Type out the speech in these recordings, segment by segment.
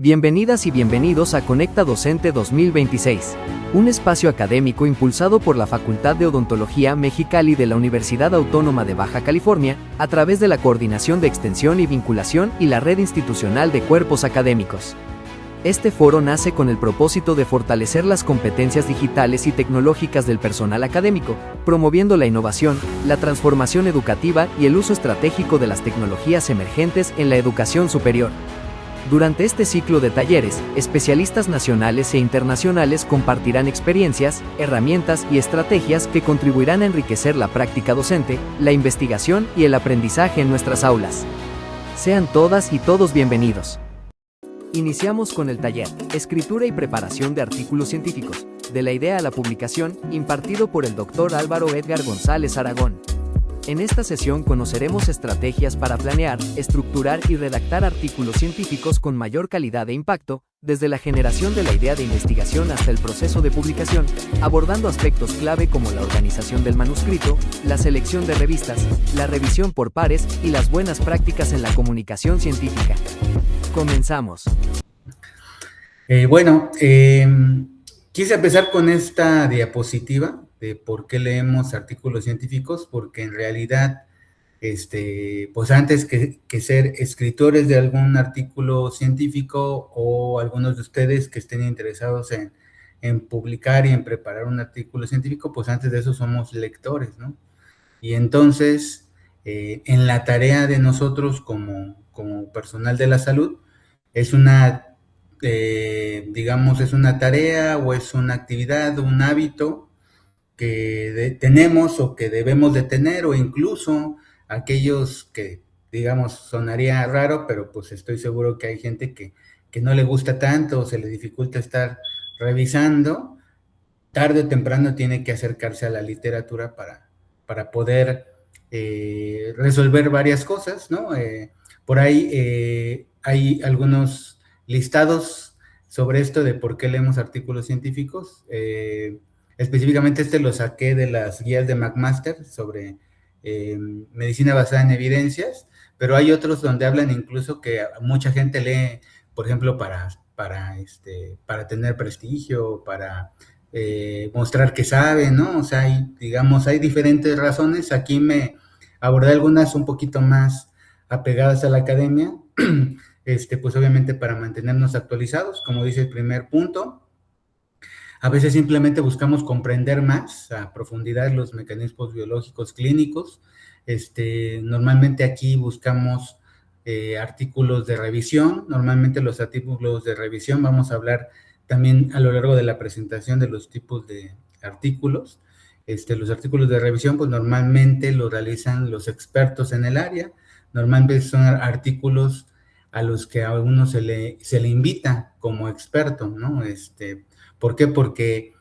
Bienvenidas y bienvenidos a Conecta Docente 2026, un espacio académico impulsado por la Facultad de Odontología Mexicali de la Universidad Autónoma de Baja California, a través de la Coordinación de Extensión y Vinculación y la Red Institucional de Cuerpos Académicos. Este foro nace con el propósito de fortalecer las competencias digitales y tecnológicas del personal académico, promoviendo la innovación, la transformación educativa y el uso estratégico de las tecnologías emergentes en la educación superior. Durante este ciclo de talleres, especialistas nacionales e internacionales compartirán experiencias, herramientas y estrategias que contribuirán a enriquecer la práctica docente, la investigación y el aprendizaje en nuestras aulas. Sean todas y todos bienvenidos. Iniciamos con el taller Escritura y preparación de artículos científicos, de la idea a la publicación, impartido por el Dr. Álvaro Edgar González Aragón. En esta sesión conoceremos estrategias para planear, estructurar y redactar artículos científicos con mayor calidad e impacto, desde la generación de la idea de investigación hasta el proceso de publicación, abordando aspectos clave como la organización del manuscrito, la selección de revistas, la revisión por pares y las buenas prácticas en la comunicación científica. Comenzamos. Quise empezar con esta diapositiva de por qué leemos artículos científicos, porque en realidad, pues antes que ser escritores de algún artículo científico o algunos de ustedes que estén interesados en publicar y en preparar un artículo científico, pues antes de eso somos lectores, ¿no? Y entonces, en la tarea de nosotros como personal de la salud, es una es una tarea o es una actividad, un hábito que tenemos o que debemos de tener, o incluso aquellos que, digamos, sonaría raro, pero pues estoy seguro que hay gente que no le gusta tanto o se le dificulta estar revisando, tarde o temprano tiene que acercarse a la literatura para poder resolver varias cosas, ¿no? Por ahí hay algunos listados sobre esto de por qué leemos artículos científicos. Específicamente lo saqué de las guías de McMaster sobre medicina basada en evidencias, pero hay otros donde hablan incluso que mucha gente lee, por ejemplo, para tener prestigio, para mostrar que sabe, ¿no? O sea, hay diferentes razones. Aquí me abordé algunas un poquito más apegadas a la academia, pues obviamente para mantenernos actualizados, como dice el primer punto. A veces simplemente buscamos comprender más a profundidad los mecanismos biológicos clínicos. Normalmente aquí buscamos artículos de revisión. Normalmente los artículos de revisión, vamos a hablar también a lo largo de la presentación de los tipos de artículos. Los artículos de revisión, pues normalmente los realizan los expertos en el área. Normalmente son artículos a los que a uno se le invita como experto, ¿no? ¿Por qué? Porque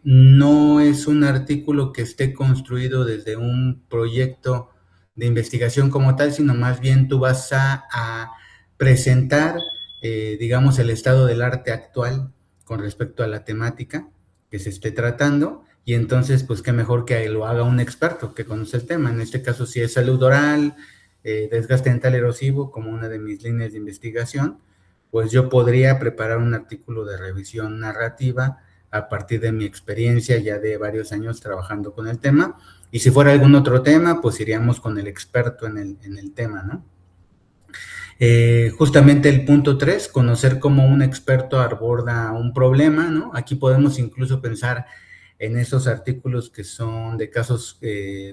no es un artículo que esté construido desde un proyecto de investigación como tal, sino más bien tú vas a presentar, digamos, el estado del arte actual con respecto a la temática que se esté tratando, y entonces, pues, qué mejor que lo haga un experto que conoce el tema. En este caso, si es salud oral, desgaste dental erosivo, como una de mis líneas de investigación, pues yo podría preparar un artículo de revisión narrativa a partir de mi experiencia ya de varios años trabajando con el tema, y si fuera algún otro tema, pues iríamos con el experto en el tema, ¿no? Justamente el punto 3, conocer cómo un experto aborda un problema, ¿no? Aquí podemos incluso pensar en esos artículos que son de casos,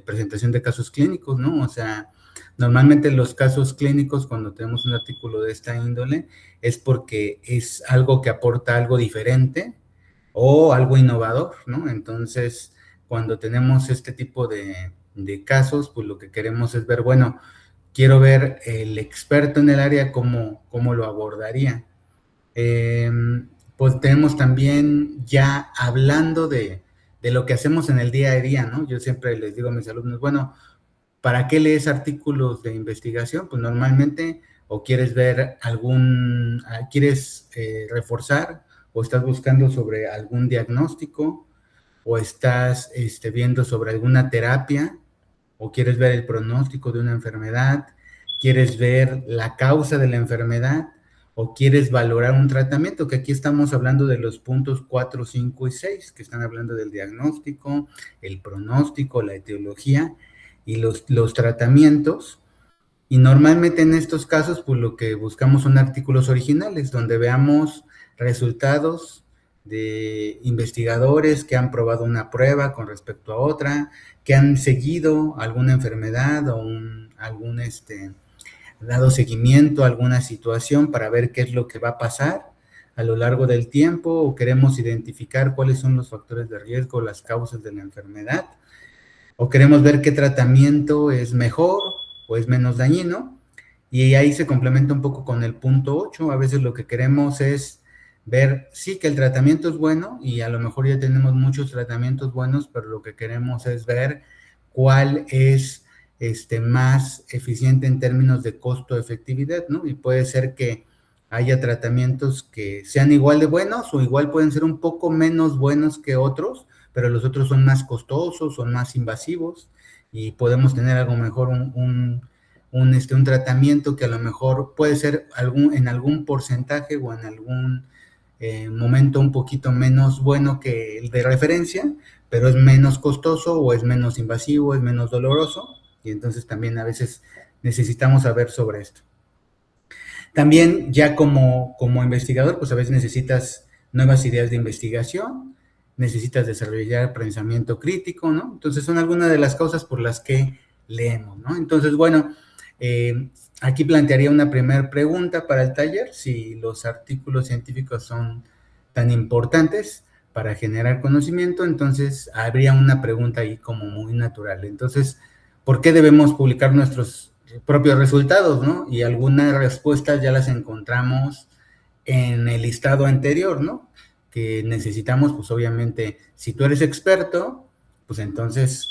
presentación de casos clínicos, ¿no? O sea, normalmente los casos clínicos, cuando tenemos un artículo de esta índole, es porque es algo que aporta algo diferente o algo innovador, ¿no? Entonces, cuando tenemos este tipo de casos, pues lo que queremos es ver, bueno, quiero ver el experto en el área cómo lo abordaría. Pues tenemos también, ya hablando de lo que hacemos en el día a día, ¿no? Yo siempre les digo a mis alumnos, bueno, ¿para qué lees artículos de investigación? Pues normalmente o quieres ver quieres reforzar, o estás buscando sobre algún diagnóstico, o estás viendo sobre alguna terapia, o quieres ver el pronóstico de una enfermedad, quieres ver la causa de la enfermedad, o quieres valorar un tratamiento, que aquí estamos hablando de los puntos 4, 5 y 6, que están hablando del diagnóstico, el pronóstico, la etiología y los tratamientos. Y normalmente en estos casos, pues lo que buscamos son artículos originales, donde veamos resultados de investigadores que han probado una prueba con respecto a otra, que han seguido alguna enfermedad o dado seguimiento a alguna situación para ver qué es lo que va a pasar a lo largo del tiempo, o queremos identificar cuáles son los factores de riesgo, las causas de la enfermedad, o queremos ver qué tratamiento es mejor o es menos dañino, y ahí se complementa un poco con el punto 8. A veces lo que queremos es ver, sí, que el tratamiento es bueno, y a lo mejor ya tenemos muchos tratamientos buenos, pero lo que queremos es ver cuál es más eficiente en términos de costo-efectividad, ¿no? Y puede ser que haya tratamientos que sean igual de buenos o igual pueden ser un poco menos buenos que otros, pero los otros son más costosos, son más invasivos, y podemos tener algo mejor, un tratamiento que a lo mejor puede ser en algún porcentaje o en algún momento un poquito menos bueno que el de referencia, pero es menos costoso o es menos invasivo, es menos doloroso, y entonces también a veces necesitamos saber sobre esto. También ya como investigador, pues a veces necesitas nuevas ideas de investigación, necesitas desarrollar pensamiento crítico, ¿no? Entonces son algunas de las causas por las que leemos, ¿no? Entonces, bueno, aquí plantearía una primera pregunta para el taller: si los artículos científicos son tan importantes para generar conocimiento. Entonces habría una pregunta ahí como muy natural. Entonces, ¿por qué debemos publicar nuestros propios resultados, ¿no? Y algunas respuestas ya las encontramos en el listado anterior, ¿no? Que necesitamos, pues obviamente, si tú eres experto, pues entonces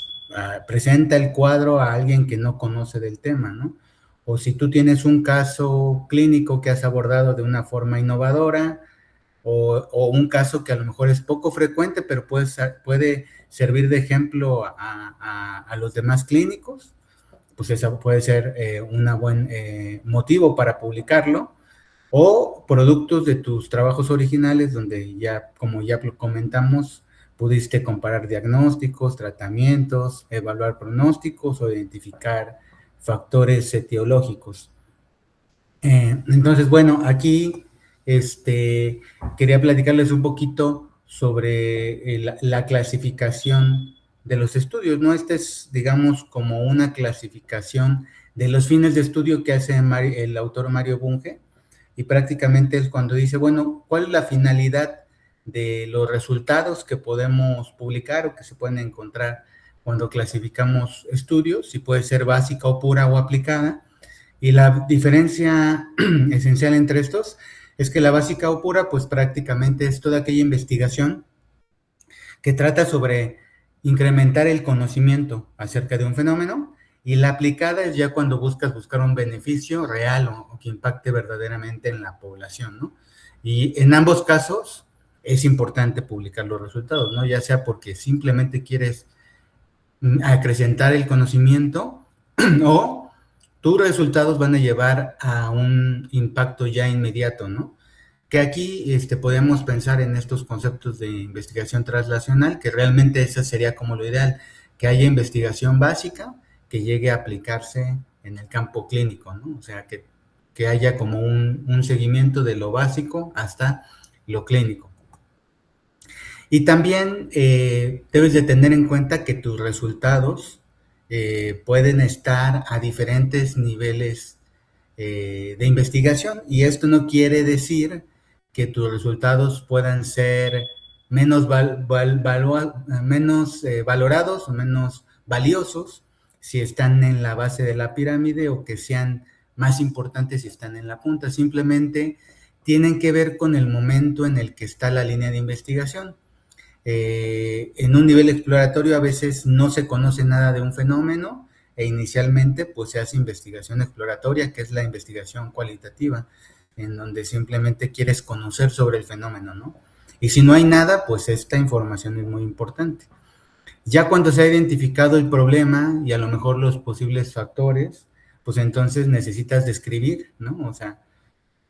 presenta el cuadro a alguien que no conoce del tema, ¿no? O si tú tienes un caso clínico que has abordado de una forma innovadora, o un caso que a lo mejor es poco frecuente, pero puede servir de ejemplo a los demás clínicos, pues eso puede ser un buen motivo para publicarlo. O productos de tus trabajos originales, donde ya, como ya comentamos, pudiste comparar diagnósticos, tratamientos, evaluar pronósticos o identificar factores etiológicos. Entonces, bueno, aquí quería platicarles un poquito sobre la clasificación de los estudios, ¿no? Esta es, digamos, como una clasificación de los fines de estudio que hace el autor Mario Bunge, y prácticamente es cuando dice, bueno, ¿cuál es la finalidad de los resultados que podemos publicar o que se pueden encontrar cuando clasificamos estudios? Si puede ser básica o pura o aplicada. Y la diferencia esencial entre estos es que la básica o pura, pues prácticamente es toda aquella investigación que trata sobre incrementar el conocimiento acerca de un fenómeno, y la aplicada es ya cuando buscar un beneficio real o que impacte verdaderamente en la población, ¿no? Y en ambos casos es importante publicar los resultados, ¿no? Ya sea porque simplemente quieres acrecentar el conocimiento o tus resultados van a llevar a un impacto ya inmediato, ¿no? Que aquí podemos pensar en estos conceptos de investigación translacional, que realmente esa sería como lo ideal, que haya investigación básica que llegue a aplicarse en el campo clínico, ¿no? O sea, que haya como un seguimiento de lo básico hasta lo clínico. Y también debes de tener en cuenta que tus resultados pueden estar a diferentes niveles de investigación, y esto no quiere decir que tus resultados puedan ser menos valorados o menos valiosos si están en la base de la pirámide, o que sean más importantes si están en la punta. Simplemente tienen que ver con el momento en el que está la línea de investigación. En un nivel exploratorio a veces no se conoce nada de un fenómeno, e inicialmente pues se hace investigación exploratoria, que es la investigación cualitativa, en donde simplemente quieres conocer sobre el fenómeno, ¿no? Y si no hay nada, pues esta información es muy importante. Ya cuando se ha identificado el problema y a lo mejor los posibles factores, pues entonces necesitas describir, ¿no? O sea,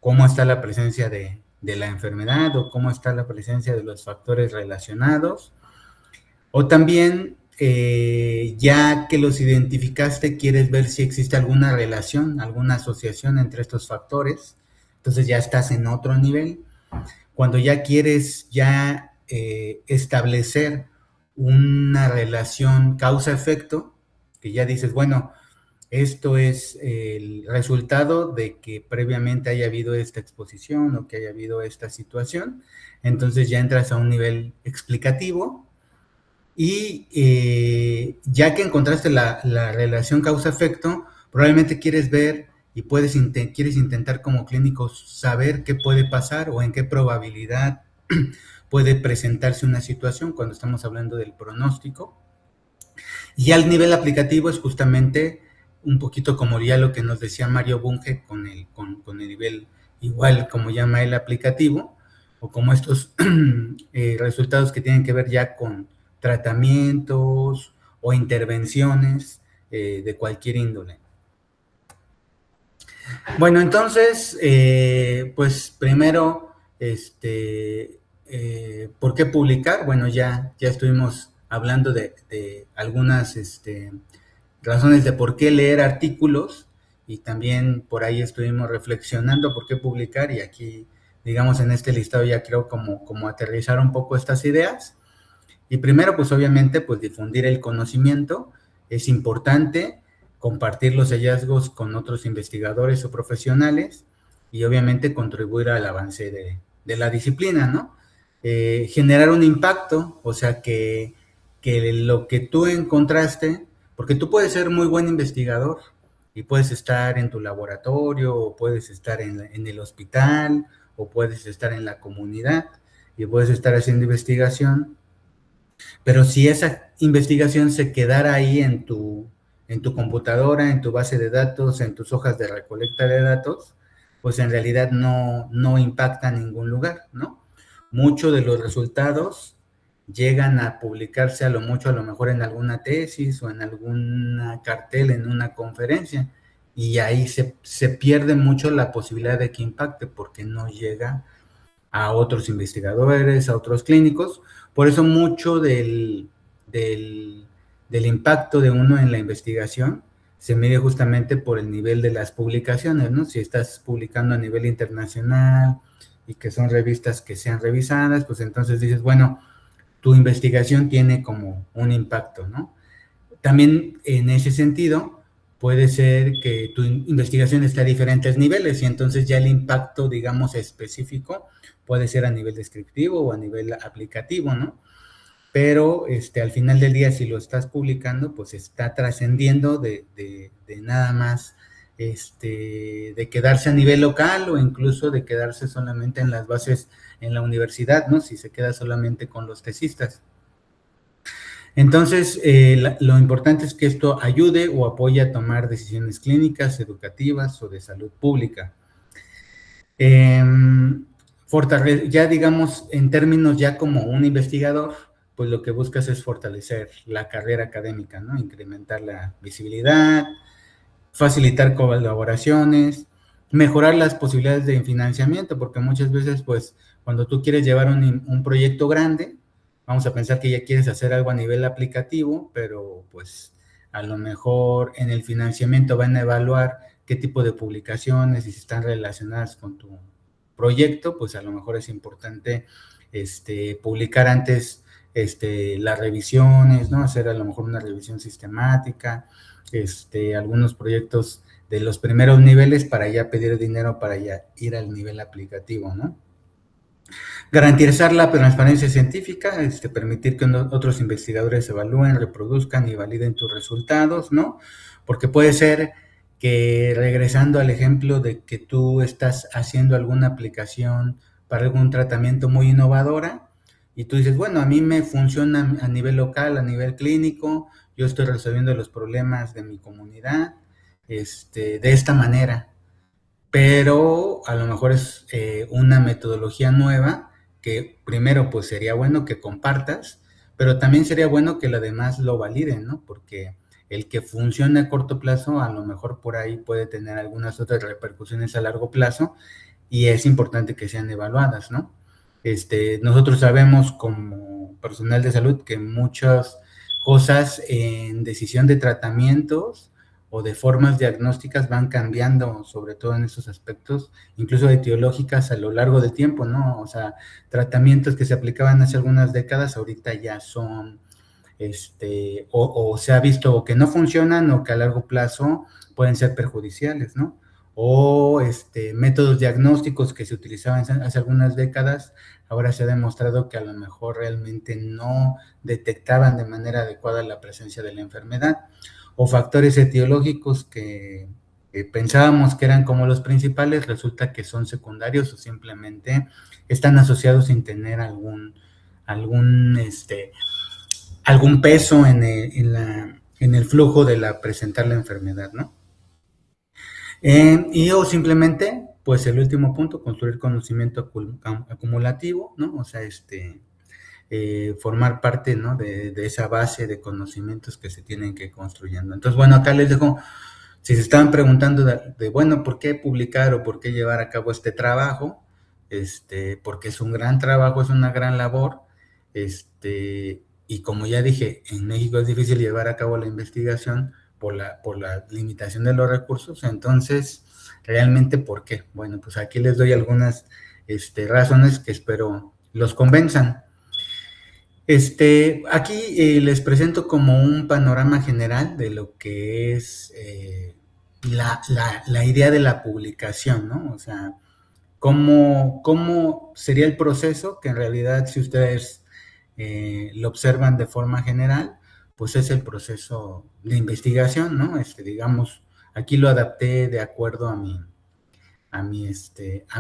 cómo está la presencia de la enfermedad o cómo está la presencia de los factores relacionados. O también, ya que los identificaste, quieres ver si existe alguna relación, alguna asociación entre estos factores. Entonces ya estás en otro nivel. Cuando ya quieres establecer una relación causa-efecto, que ya dices, bueno, esto es el resultado de que previamente haya habido esta exposición o que haya habido esta situación, entonces ya entras a un nivel explicativo y ya que encontraste la relación causa-efecto, probablemente quieres ver y quieres intentar como clínico saber qué puede pasar o en qué probabilidad puede presentarse una situación cuando estamos hablando del pronóstico. Y al nivel aplicativo es justamente un poquito como ya lo que nos decía Mario Bunge con el nivel igual como llama el aplicativo, o como estos resultados que tienen que ver ya con tratamientos o intervenciones de cualquier índole. Bueno, entonces, pues primero, ¿por qué publicar? Bueno, ya estuvimos hablando de algunas razones de por qué leer artículos, y también por ahí estuvimos reflexionando por qué publicar, y aquí, digamos, en este listado ya creo como aterrizar un poco estas ideas. Y primero, pues obviamente, pues difundir el conocimiento es importante, compartir los hallazgos con otros investigadores o profesionales y obviamente contribuir al avance de la disciplina, ¿no? Generar un impacto, o sea, que lo que tú encontraste, porque tú puedes ser muy buen investigador y puedes estar en tu laboratorio, o puedes estar en el hospital, o puedes estar en la comunidad y puedes estar haciendo investigación, pero si esa investigación se quedara ahí en tu computadora, en tu base de datos, en tus hojas de recolecta de datos, pues en realidad no impacta en ningún lugar, ¿no? Muchos de los resultados llegan a publicarse a lo mejor en alguna tesis o en alguna cartel, en una conferencia, y ahí se pierde mucho la posibilidad de que impacte porque no llega a otros investigadores, a otros clínicos. Por eso mucho del impacto de uno en la investigación se mide justamente por el nivel de las publicaciones, ¿no? Si estás publicando a nivel internacional y que son revistas que sean revisadas, pues entonces dices, bueno, tu investigación tiene como un impacto, ¿no? También en ese sentido, puede ser que tu investigación esté a diferentes niveles y entonces ya el impacto, digamos, específico puede ser a nivel descriptivo o a nivel aplicativo, ¿no? Pero al final del día, si lo estás publicando, pues está trascendiendo de nada más de quedarse a nivel local o incluso de quedarse solamente en las bases en la universidad, ¿no? Si se queda solamente con los tesistas. Entonces, lo importante es que esto ayude o apoye a tomar decisiones clínicas, educativas o de salud pública. Ya digamos, en términos ya como un investigador, pues lo que buscas es fortalecer la carrera académica, ¿no? Incrementar la visibilidad, facilitar colaboraciones, mejorar las posibilidades de financiamiento, porque muchas veces, pues, cuando tú quieres llevar un proyecto grande, vamos a pensar que ya quieres hacer algo a nivel aplicativo, pero pues a lo mejor en el financiamiento van a evaluar qué tipo de publicaciones y si están relacionadas con tu proyecto, pues a lo mejor es importante publicar antes las revisiones, ¿no? Hacer a lo mejor una revisión sistemática, algunos proyectos de los primeros niveles para ya pedir dinero para ya ir al nivel aplicativo, ¿no? Garantizar la transparencia científica, permitir que otros investigadores evalúen, reproduzcan y validen tus resultados, ¿no? Porque puede ser que, regresando al ejemplo de que tú estás haciendo alguna aplicación para algún tratamiento muy innovadora, y tú dices, bueno, a mí me funciona a nivel local, a nivel clínico, yo estoy resolviendo los problemas de mi comunidad, de esta manera, pero a lo mejor es una metodología nueva que primero pues sería bueno que compartas, pero también sería bueno que los demás lo validen, ¿no? Porque el que funcione a corto plazo, a lo mejor por ahí puede tener algunas otras repercusiones a largo plazo, y es importante que sean evaluadas, ¿no? Nosotros sabemos como personal de salud que muchas cosas en decisión de tratamientos o de formas diagnósticas van cambiando, sobre todo en esos aspectos, incluso etiológicas a lo largo del tiempo, ¿no? O sea, tratamientos que se aplicaban hace algunas décadas, ahorita ya son, o se ha visto que no funcionan o que a largo plazo pueden ser perjudiciales, ¿no? O métodos diagnósticos que se utilizaban hace algunas décadas, ahora se ha demostrado que a lo mejor realmente no detectaban de manera adecuada la presencia de la enfermedad, o factores etiológicos que pensábamos que eran como los principales, resulta que son secundarios o simplemente están asociados sin tener algún, algún peso en el flujo de presentar la enfermedad, ¿no? Y o simplemente, pues el último punto, construir conocimiento acumulativo, ¿no? O sea, formar parte, ¿no? De esa base de conocimientos que se tienen que ir construyendo. Entonces, bueno, acá les dejo, si se estaban preguntando bueno, ¿por qué publicar o por qué llevar a cabo este trabajo? Porque es un gran trabajo, es una gran labor, y como ya dije, en México es difícil llevar a cabo la investigación por la limitación de los recursos. Entonces, realmente, ¿por qué? Bueno, pues aquí les doy algunas razones que espero los convenzan. Aquí les presento como un panorama general de lo que es la idea de la publicación, ¿no? O sea, cómo sería el proceso, que en realidad si ustedes lo observan de forma general, pues es el proceso de investigación, ¿no? Digamos, aquí lo adapté de acuerdo a mi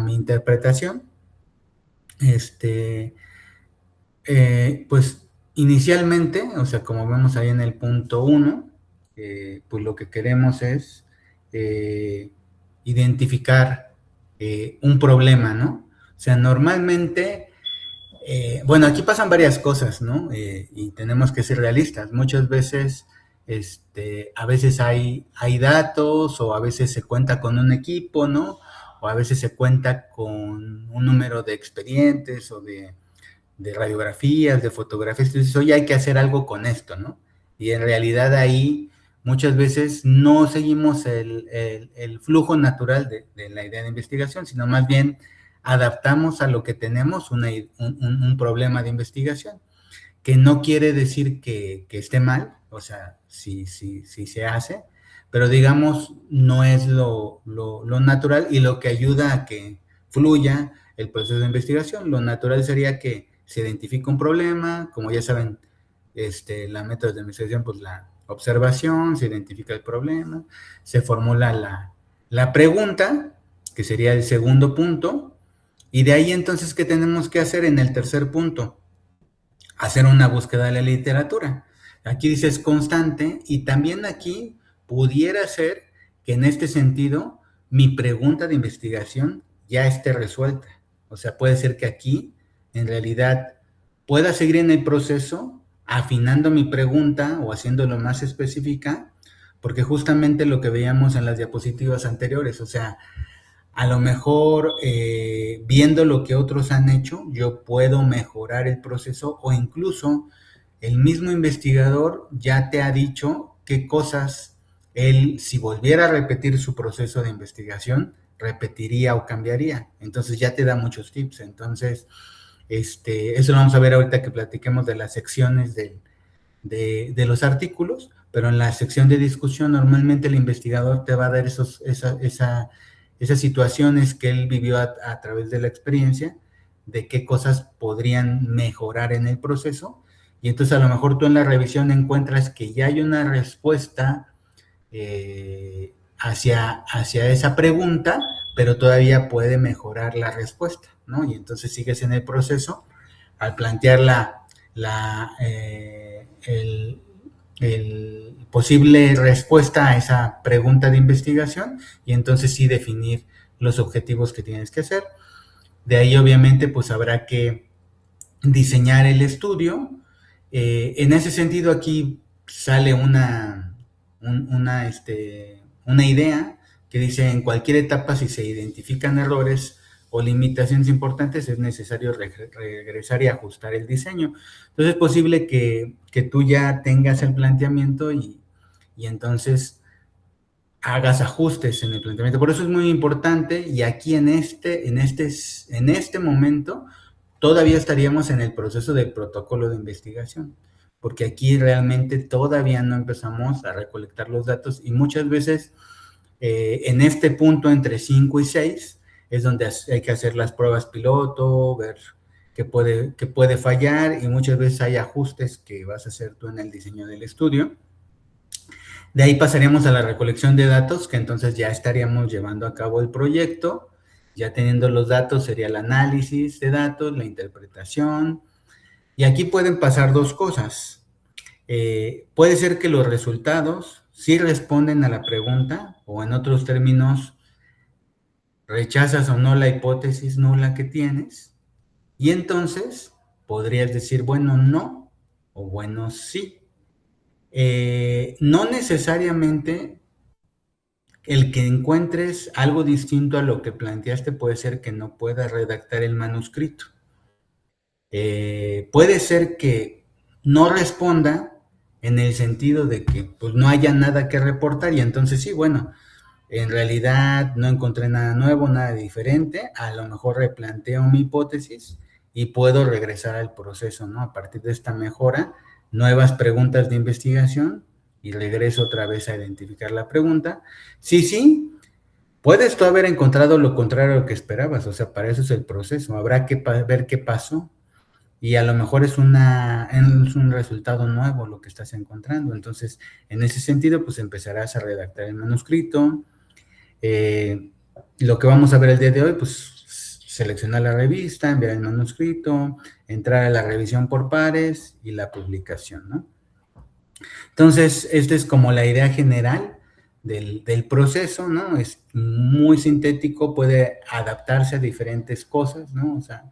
interpretación. Pues inicialmente, o sea, como vemos ahí en el punto 1, pues lo que queremos es identificar un problema, ¿no? O sea, normalmente, bueno, aquí pasan varias cosas, ¿no? Y tenemos que ser realistas. Muchas veces, a veces hay datos, o a veces se cuenta con un equipo, ¿no? O a veces se cuenta con un número de expedientes o de radiografías, de fotografías, entonces hoy hay que hacer algo con esto, ¿no? Y en realidad ahí muchas veces no seguimos el flujo natural de la idea de investigación, sino más bien adaptamos a lo que tenemos un problema de investigación, que no quiere decir que esté mal, o sea, sí se hace, pero digamos no es lo natural y lo que ayuda a que fluya el proceso de investigación. Lo natural sería que se identifica un problema, como ya saben, la método de investigación, pues la observación, se identifica el problema, se formula la pregunta, que sería el segundo punto, y de ahí entonces, ¿qué tenemos que hacer en el tercer punto? Hacer una búsqueda de la literatura. Aquí dice es constante, y también aquí pudiera ser que en este sentido mi pregunta de investigación ya esté resuelta. O sea, puede ser que aquí en realidad pueda seguir en el proceso afinando mi pregunta o haciéndolo más específica, porque justamente lo que veíamos en las diapositivas anteriores, o sea, a lo mejor viendo lo que otros han hecho, yo puedo mejorar el proceso, o incluso el mismo investigador ya te ha dicho qué cosas él, si volviera a repetir su proceso de investigación, repetiría o cambiaría. Entonces ya te da muchos tips. Entonces, eso lo vamos a ver ahorita que platiquemos de las secciones de los artículos, pero en la sección de discusión normalmente el investigador te va a dar esas situaciones que él vivió a través de la experiencia, de qué cosas podrían mejorar en el proceso, y entonces a lo mejor tú en la revisión encuentras que ya hay una respuesta hacia esa pregunta, pero todavía puede mejorar la respuesta, ¿no? Y entonces sigues en el proceso al plantear el posible respuesta a esa pregunta de investigación, y entonces sí definir los objetivos que tienes que hacer. De ahí obviamente pues habrá que diseñar el estudio. En ese sentido aquí sale una idea que dice: en cualquier etapa, si se identifican errores o limitaciones importantes, es necesario regresar y ajustar el diseño. Entonces es posible que tú ya tengas el planteamiento y entonces hagas ajustes en el planteamiento. Por eso es muy importante, y aquí en este momento todavía estaríamos en el proceso del protocolo de investigación, porque aquí realmente todavía no empezamos a recolectar los datos y muchas veces en este punto entre 5 y 6 es donde hay que hacer las pruebas piloto, ver qué puede fallar, y muchas veces hay ajustes que vas a hacer tú en el diseño del estudio. De ahí pasaríamos a la recolección de datos, que entonces ya estaríamos llevando a cabo el proyecto. Ya teniendo los datos sería el análisis de datos, la interpretación. Y aquí pueden pasar dos cosas. Puede ser que los resultados sí responden a la pregunta, o en otros términos, rechazas o no la hipótesis nula que tienes. Y entonces podrías decir, bueno, no, o bueno, sí. No necesariamente el que encuentres algo distinto a lo que planteaste puede ser que no puedas redactar el manuscrito. Puede ser que no responda en el sentido de que pues, no haya nada que reportar, y entonces sí, bueno, en realidad no encontré nada nuevo, nada diferente, a lo mejor replanteo mi hipótesis y puedo regresar al proceso, ¿no? A partir de esta mejora, nuevas preguntas de investigación, y regreso otra vez a identificar la pregunta. Sí, puedes tú haber encontrado lo contrario a lo que esperabas, o sea, para eso es el proceso, habrá que ver qué pasó, y a lo mejor es un resultado nuevo lo que estás encontrando. Entonces, en ese sentido, pues empezarás a redactar el manuscrito. Lo que vamos a ver el día de hoy, pues seleccionar la revista, enviar el manuscrito, entrar a la revisión por pares y la publicación, ¿no? Entonces, esta es como la idea general del proceso, ¿no? Es muy sintético, puede adaptarse a diferentes cosas, ¿no? O sea,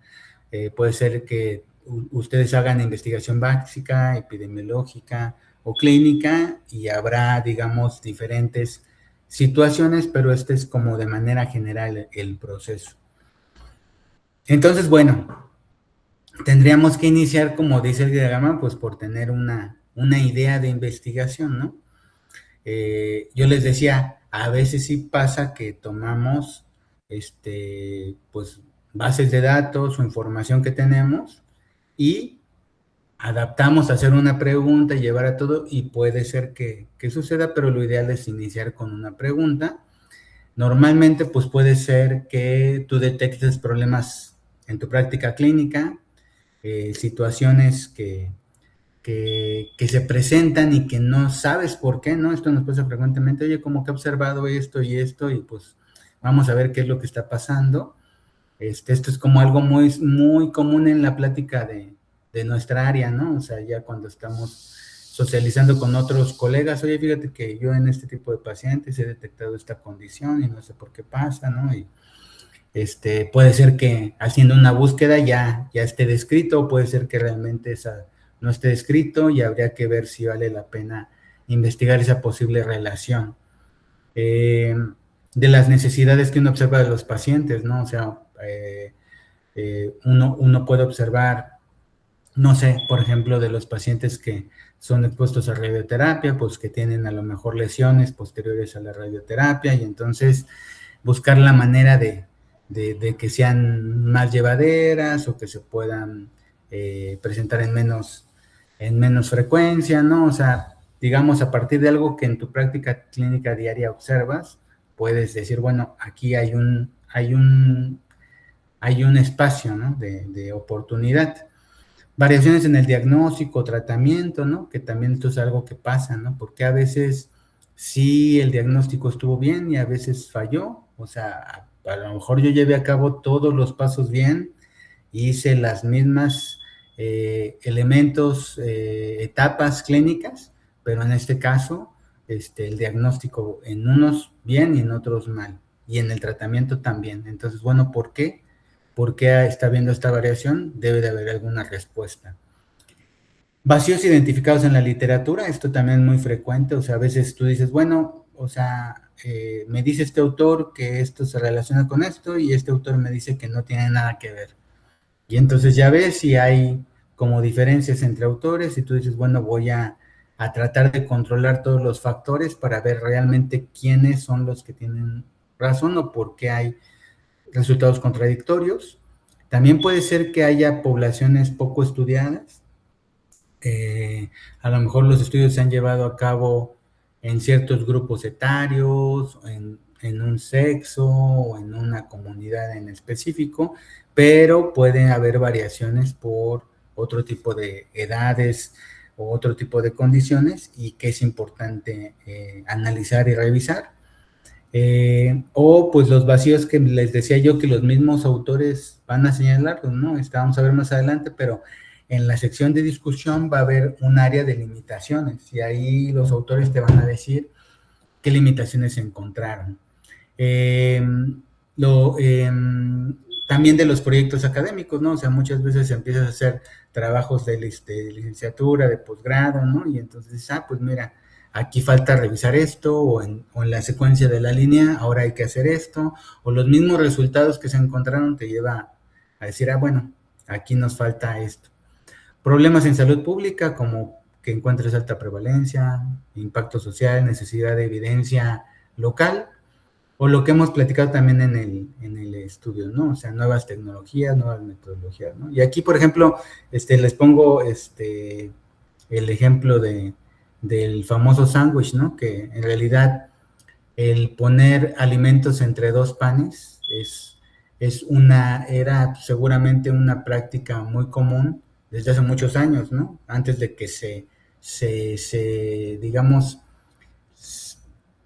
puede ser que ustedes hagan investigación básica, epidemiológica o clínica, y habrá, digamos, diferentes situaciones, pero este es como de manera general el proceso. Entonces, bueno, tendríamos que iniciar, como dice el diagrama, pues por tener una idea de investigación, ¿no? Yo les decía, a veces sí pasa que tomamos, pues, bases de datos o información que tenemos y adaptamos a hacer una pregunta y llevar a todo, y puede ser que suceda, pero lo ideal es iniciar con una pregunta. Normalmente, pues puede ser que tú detectes problemas en tu práctica clínica, situaciones que se presentan y que no sabes por qué, ¿no? Esto nos pasa frecuentemente, oye, como que he observado esto y esto, y pues vamos a ver qué es lo que está pasando. Esto es como algo muy, muy común en la plática de nuestra área, ¿no? O sea, ya cuando estamos socializando con otros colegas, oye, fíjate que yo en este tipo de pacientes he detectado esta condición y no sé por qué pasa, ¿no? Y puede ser que haciendo una búsqueda ya esté descrito, puede ser que realmente no esté descrito, y habría que ver si vale la pena investigar esa posible relación. De las necesidades que uno observa de los pacientes, ¿no? O sea, uno puede observar, no sé, por ejemplo, de los pacientes que son expuestos a radioterapia, pues que tienen a lo mejor lesiones posteriores a la radioterapia, y entonces buscar la manera de que sean más llevaderas, o que se puedan presentar en menos frecuencia, ¿no? O sea, digamos, a partir de algo que en tu práctica clínica diaria observas, puedes decir, bueno, aquí hay un espacio, ¿no? de oportunidad. Variaciones en el diagnóstico, tratamiento, ¿no? Que también esto es algo que pasa, ¿no? Porque a veces sí el diagnóstico estuvo bien y a veces falló. O sea, a lo mejor yo llevé a cabo todos los pasos bien, hice las mismas elementos, etapas clínicas, pero en este caso, el diagnóstico en unos bien y en otros mal, y en el tratamiento también. Entonces, bueno, ¿por qué? ¿Por qué está habiendo esta variación? Debe de haber alguna respuesta. Vacíos identificados en la literatura, esto también es muy frecuente. O sea, a veces tú dices, bueno, o sea, me dice este autor que esto se relaciona con esto y este autor me dice que no tiene nada que ver. Y entonces ya ves si hay como diferencias entre autores y tú dices, bueno, voy a tratar de controlar todos los factores para ver realmente quiénes son los que tienen razón o por qué hay resultados contradictorios. También puede ser que haya poblaciones poco estudiadas. A lo mejor los estudios se han llevado a cabo en ciertos grupos etarios, en un sexo o en una comunidad en específico, pero puede haber variaciones por otro tipo de edades o otro tipo de condiciones y que es importante analizar y revisar. O pues los vacíos que les decía yo que los mismos autores van a señalarlos, ¿no? Vamos a ver más adelante, pero en la sección de discusión va a haber un área de limitaciones y ahí los autores te van a decir qué limitaciones encontraron. También de los proyectos académicos, ¿no? O sea, muchas veces empiezas a hacer trabajos de licenciatura, de posgrado, ¿no? Y entonces, pues mira, aquí falta revisar esto, o en la secuencia de la línea, ahora hay que hacer esto, o los mismos resultados que se encontraron te lleva a decir, bueno, aquí nos falta esto. Problemas en salud pública, como que encuentres alta prevalencia, impacto social, necesidad de evidencia local, o lo que hemos platicado también en el estudio, ¿no? O sea, nuevas tecnologías, nuevas metodologías, ¿no? Y aquí, por ejemplo, les pongo el ejemplo del famoso sándwich, ¿no? Que en realidad el poner alimentos entre dos panes era seguramente una práctica muy común desde hace muchos años, ¿no? Antes de que digamos,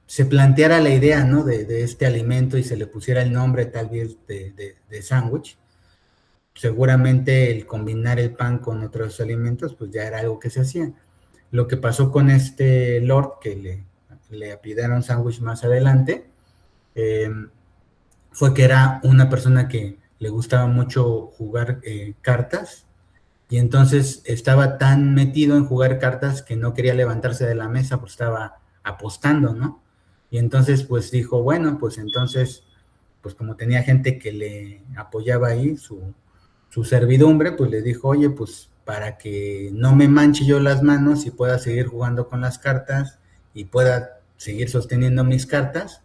se planteara la idea, ¿no? De este alimento y se le pusiera el nombre tal vez de sándwich. Seguramente el combinar el pan con otros alimentos, pues ya era algo que se hacía. Lo que pasó con este Lord, que le apidaron sándwich más adelante, fue que era una persona que le gustaba mucho jugar cartas, y entonces estaba tan metido en jugar cartas que no quería levantarse de la mesa porque estaba apostando, ¿no? Y entonces pues dijo, bueno, pues entonces, pues como tenía gente que le apoyaba ahí, su servidumbre, pues le dijo, oye, pues para que no me manche yo las manos y pueda seguir jugando con las cartas y pueda seguir sosteniendo mis cartas,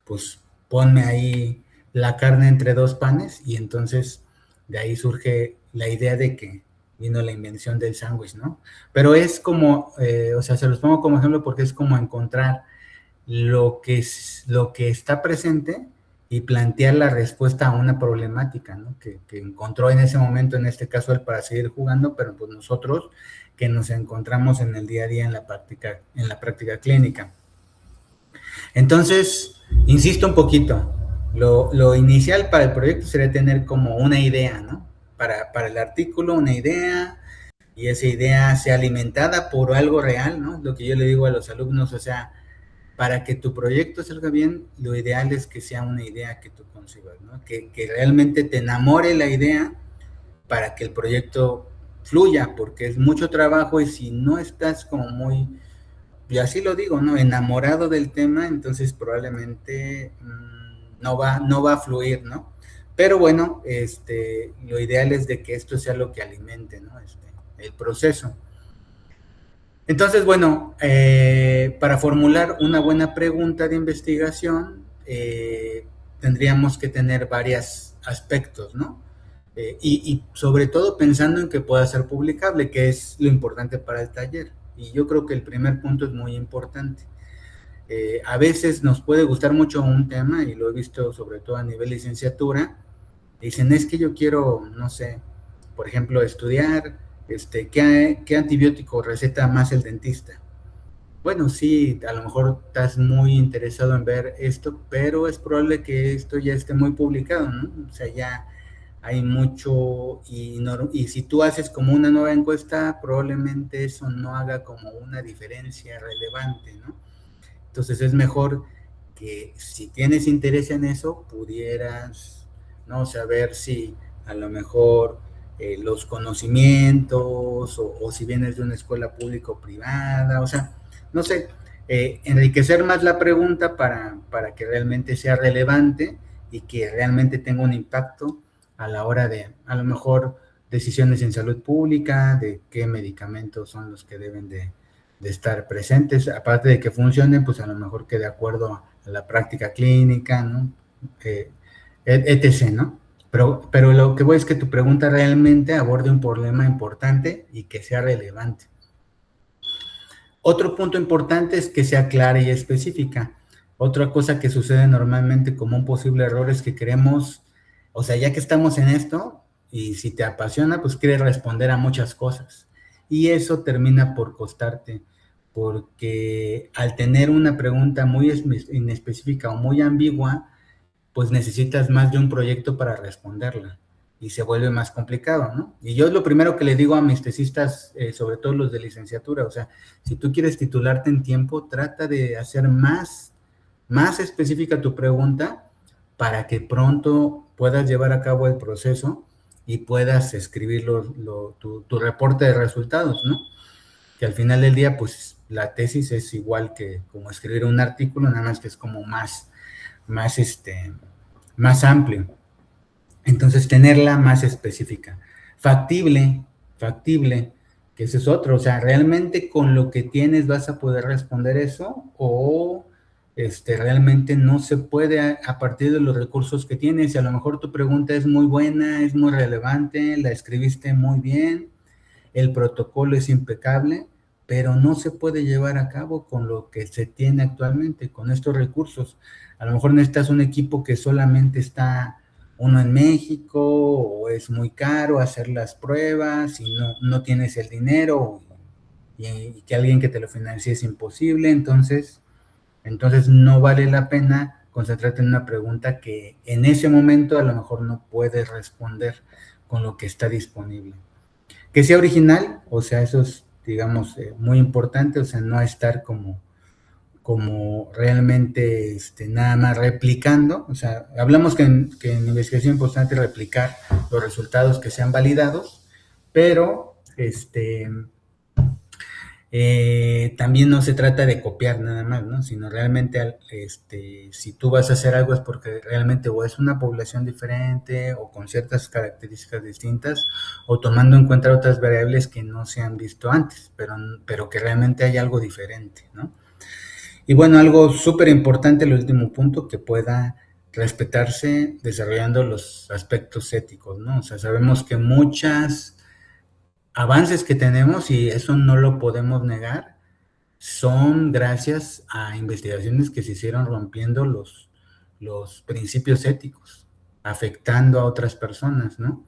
pues ponme ahí la carne entre dos panes. Y entonces de ahí surge la idea de que vino la invención del sándwich, ¿no? Pero es como, o sea, se los pongo como ejemplo porque es como encontrar lo que está presente y plantear la respuesta a una problemática, ¿no? Que encontró en ese momento, en este caso él, para seguir jugando, pero pues nosotros que nos encontramos en el día a día en la práctica clínica. Entonces, insisto un poquito, lo inicial para el proyecto sería tener como una idea, ¿no? Para el artículo, una idea, y esa idea sea alimentada por algo real, ¿no? Lo que yo le digo a los alumnos, o sea, para que tu proyecto salga bien, lo ideal es que sea una idea que tú concibas, ¿no? Que realmente te enamore la idea para que el proyecto fluya, porque es mucho trabajo y si no estás como muy, y así lo digo, ¿no? Enamorado del tema, entonces probablemente no va a fluir, ¿no? Pero bueno, lo ideal es de que esto sea lo que alimente, ¿no? El proceso. Entonces, bueno, para formular una buena pregunta de investigación, tendríamos que tener varios aspectos, ¿no? Y sobre todo pensando en que pueda ser publicable, que es lo importante para el taller. Y yo creo que el primer punto es muy importante. A veces nos puede gustar mucho un tema, y lo he visto sobre todo a nivel licenciatura, dicen, es que yo quiero, no sé, por ejemplo, estudiar ¿qué antibiótico receta más el dentista? Bueno, sí, a lo mejor estás muy interesado en ver esto, pero es probable que esto ya esté muy publicado, ¿no? O sea, ya hay mucho, y si tú haces como una nueva encuesta, probablemente eso no haga como una diferencia relevante, ¿no? Entonces es mejor que si tienes interés en eso, pudieras, ¿no? Saber si a lo mejor los conocimientos o si vienes de una escuela pública o privada, o sea, no sé, enriquecer más la pregunta para que realmente sea relevante y que realmente tenga un impacto a la hora de, a lo mejor, decisiones en salud pública, de qué medicamentos son los que deben de estar presentes, aparte de que funcionen, pues a lo mejor que de acuerdo a la práctica clínica, ¿no? Etc., ¿no? Pero lo que voy es que tu pregunta realmente aborde un problema importante y que sea relevante. Otro punto importante es que sea clara y específica. Otra cosa que sucede normalmente como un posible error es que queremos, o sea, ya que estamos en esto, y si te apasiona, pues quieres responder a muchas cosas. Y eso termina por costarte, porque al tener una pregunta muy inespecífica o muy ambigua, pues necesitas más de un proyecto para responderla y se vuelve más complicado, ¿no? Y yo es lo primero que le digo a mis tesistas, sobre todo los de licenciatura, o sea, si tú quieres titularte en tiempo, trata de hacer más específica tu pregunta para que pronto puedas llevar a cabo el proceso y puedas escribir tu reporte de resultados, ¿no? Que al final del día, pues la tesis es igual que como escribir un artículo, nada más que es como más, más amplio. Entonces, tenerla más específica. Factible, que ese es otro. O sea, ¿realmente con lo que tienes vas a poder responder eso? ¿O realmente no se puede a partir de los recursos que tienes? Y a lo mejor tu pregunta es muy buena, es muy relevante, la escribiste muy bien, el protocolo es impecable, pero no se puede llevar a cabo con lo que se tiene actualmente, con estos recursos. A lo mejor necesitas un equipo que solamente está uno en México, o es muy caro hacer las pruebas y no tienes el dinero, y que alguien que te lo financie es imposible. Entonces no vale la pena concentrarte en una pregunta que en ese momento a lo mejor no puedes responder con lo que está disponible. Que sea original, o sea, eso es, digamos, muy importante, o sea, no estar como realmente nada más replicando. O sea, hablamos que en investigación es importante replicar los resultados que sean validados, pero también no se trata de copiar nada más, ¿no? Sino realmente, si tú vas a hacer algo es porque realmente o es una población diferente o con ciertas características distintas, o tomando en cuenta otras variables que no se han visto antes, pero que realmente hay algo diferente, ¿no? Y bueno, algo súper importante, el último punto, que pueda respetarse desarrollando los aspectos éticos, ¿no? O sea, sabemos que muchos avances que tenemos, y eso no lo podemos negar, son gracias a investigaciones que se hicieron rompiendo los principios éticos, afectando a otras personas, ¿no?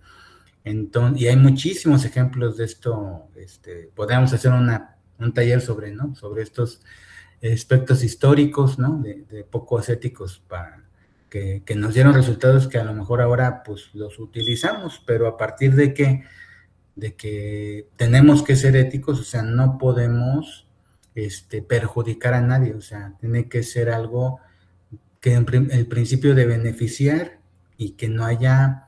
Entonces, y hay muchísimos ejemplos de esto. Podríamos hacer un taller sobre, ¿no? Sobre estos aspectos históricos, ¿no? De pocos éticos que nos dieron resultados que a lo mejor ahora pues los utilizamos, pero a partir de que tenemos que ser éticos, o sea, no podemos perjudicar a nadie, o sea, tiene que ser algo que el principio de beneficiar y que no haya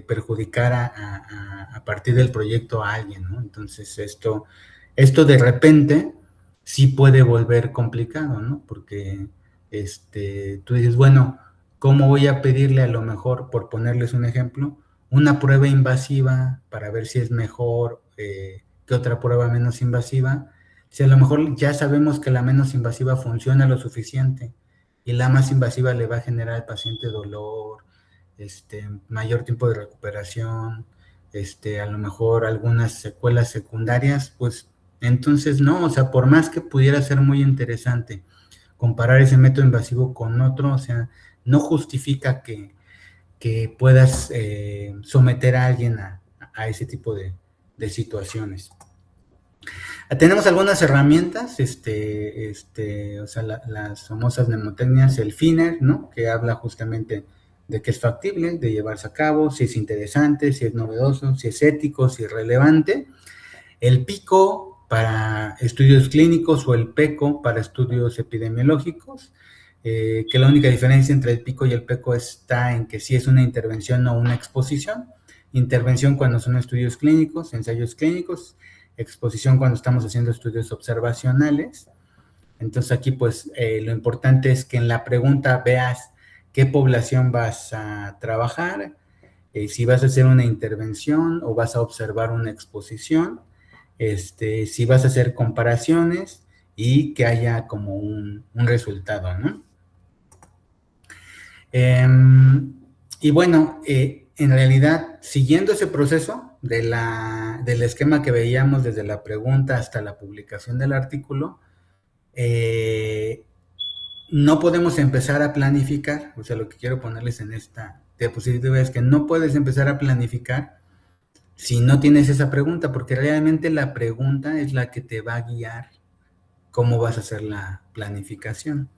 perjudicar a partir del proyecto a alguien, ¿no? Entonces esto de repente sí puede volver complicado, ¿no? Porque tú dices, bueno, ¿cómo voy a pedirle a lo mejor, por ponerles un ejemplo, una prueba invasiva para ver si es mejor que otra prueba menos invasiva? Si a lo mejor ya sabemos que la menos invasiva funciona lo suficiente y la más invasiva le va a generar al paciente dolor, mayor tiempo de recuperación, a lo mejor algunas secuelas secundarias, pues entonces no. O sea, por más que pudiera ser muy interesante comparar ese método invasivo con otro, o sea, no justifica que puedas someter a alguien a ese tipo de situaciones. Tenemos algunas herramientas, o sea, las famosas mnemotecnias, el FINER, ¿no? Que habla justamente de que es factible de llevarse a cabo, si es interesante, si es novedoso, si es ético, si es relevante. El PICO para estudios clínicos, o el PECO para estudios epidemiológicos, que la única diferencia entre el PICO y el PECO está en que si es una intervención o una exposición. Intervención cuando son estudios clínicos, ensayos clínicos. exposición cuando estamos haciendo estudios observacionales. Entonces aquí pues lo importante es que en la pregunta veas qué población vas a trabajar, si vas a hacer una intervención o vas a observar una exposición, si vas a hacer comparaciones y que haya como un resultado, ¿no? Y bueno, en realidad, siguiendo ese proceso del esquema que veíamos desde la pregunta hasta la publicación del artículo, no podemos empezar a planificar. O sea, lo que quiero ponerles en esta diapositiva es que no puedes empezar a planificar si no tienes esa pregunta, porque realmente la pregunta es la que te va a guiar cómo vas a hacer la planificación.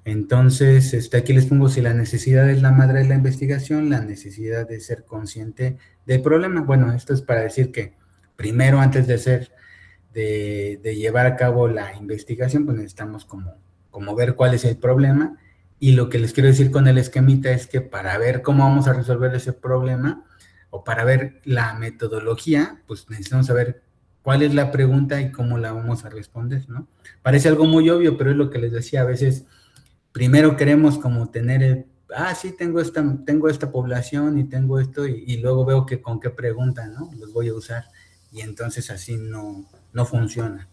Entonces, aquí les pongo: si la necesidad es la madre de la investigación, la necesidad de ser consciente del problema. Bueno, esto es para decir que primero, antes de llevar a cabo la investigación, pues necesitamos como ver cuál es el problema. Y lo que les quiero decir con el esquemita es que para ver cómo vamos a resolver ese problema, o para ver la metodología, pues necesitamos saber cuál es la pregunta y cómo la vamos a responder, ¿no? Parece algo muy obvio, pero es lo que les decía, a veces primero queremos como tener sí, tengo esta población y tengo esto, y luego veo que con qué pregunta, ¿no? Los voy a usar, y entonces así no funciona.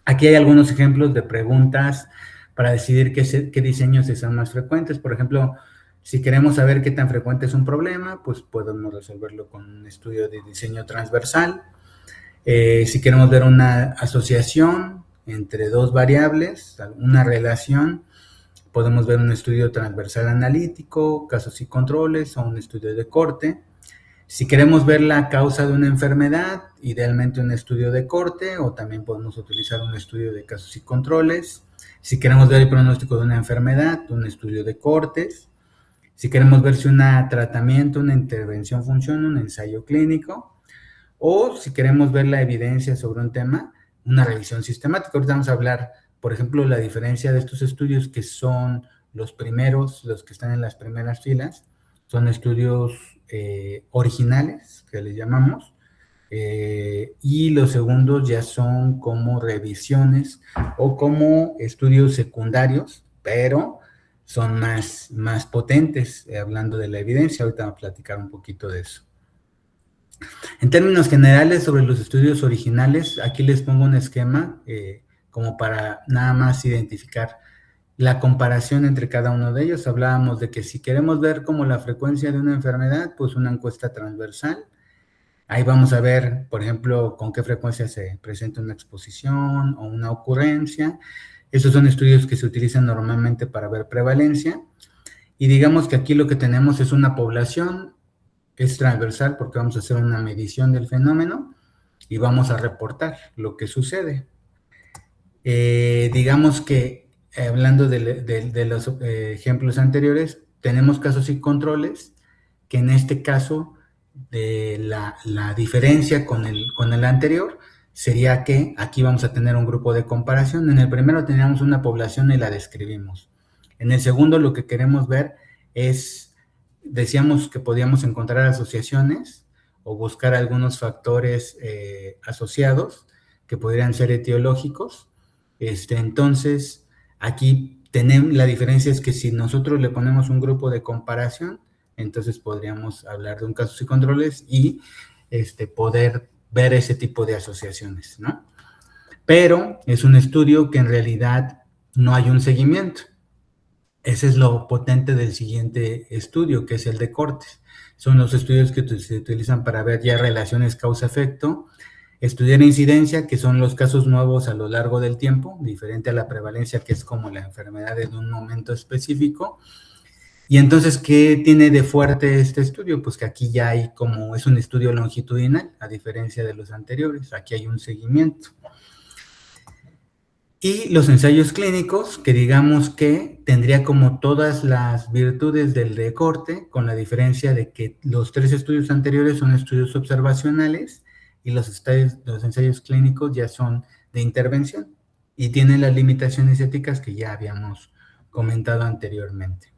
Aquí hay algunos ejemplos de preguntas para decidir qué diseños son más frecuentes. Por ejemplo, si queremos saber qué tan frecuente es un problema, pues podemos resolverlo con un estudio de diseño transversal. Si queremos ver una asociación entre dos variables, una relación, podemos ver un estudio transversal analítico, casos y controles, o un estudio de corte. Si queremos ver la causa de una enfermedad, idealmente un estudio de corte, o también podemos utilizar un estudio de casos y controles. Si queremos ver el pronóstico de una enfermedad, un estudio de cortes. Si queremos ver si un tratamiento, una intervención funciona, un ensayo clínico. O si queremos ver la evidencia sobre un tema, una revisión sistemática. Ahorita vamos a hablar, por ejemplo, la diferencia de estos estudios, que son los primeros, los que están en las primeras filas, son estudios originales, que les llamamos, y los segundos ya son como revisiones o como estudios secundarios, pero son más potentes, hablando de la evidencia. Ahorita vamos a platicar un poquito de eso. En términos generales, sobre los estudios originales, aquí les pongo un esquema como para nada más identificar la comparación entre cada uno de ellos. Hablábamos de que si queremos ver como la frecuencia de una enfermedad, pues una encuesta transversal. Ahí vamos a ver, por ejemplo, con qué frecuencia se presenta una exposición o una ocurrencia. Estos son estudios que se utilizan normalmente para ver prevalencia. Y digamos que aquí lo que tenemos es una población, es transversal porque vamos a hacer una medición del fenómeno y vamos a reportar lo que sucede. Digamos que, hablando de los ejemplos anteriores, tenemos casos y controles, que en este caso de la diferencia con el anterior sería que aquí vamos a tener un grupo de comparación. En el primero teníamos una población y la describimos. En el segundo lo que queremos ver es, decíamos que podíamos encontrar asociaciones o buscar algunos factores asociados que podrían ser etiológicos. Entonces, aquí tenemos, la diferencia es que si nosotros le ponemos un grupo de comparación, entonces podríamos hablar de un casos y controles y poder ver ese tipo de asociaciones, ¿no? Pero es un estudio que en realidad no hay un seguimiento. Ese es lo potente del siguiente estudio, que es el de cortes. Son los estudios que se utilizan para ver ya relaciones causa-efecto, estudiar incidencia, que son los casos nuevos a lo largo del tiempo, diferente a la prevalencia, que es como la enfermedad en un momento específico. Y entonces, ¿qué tiene de fuerte este estudio? Pues que aquí ya hay como, es un estudio longitudinal, a diferencia de los anteriores, aquí hay un seguimiento. Y los ensayos clínicos, que digamos que tendría como todas las virtudes del de corte, con la diferencia de que los 3 estudios anteriores son estudios observacionales y los ensayos clínicos ya son de intervención y tienen las limitaciones éticas que ya habíamos comentado anteriormente.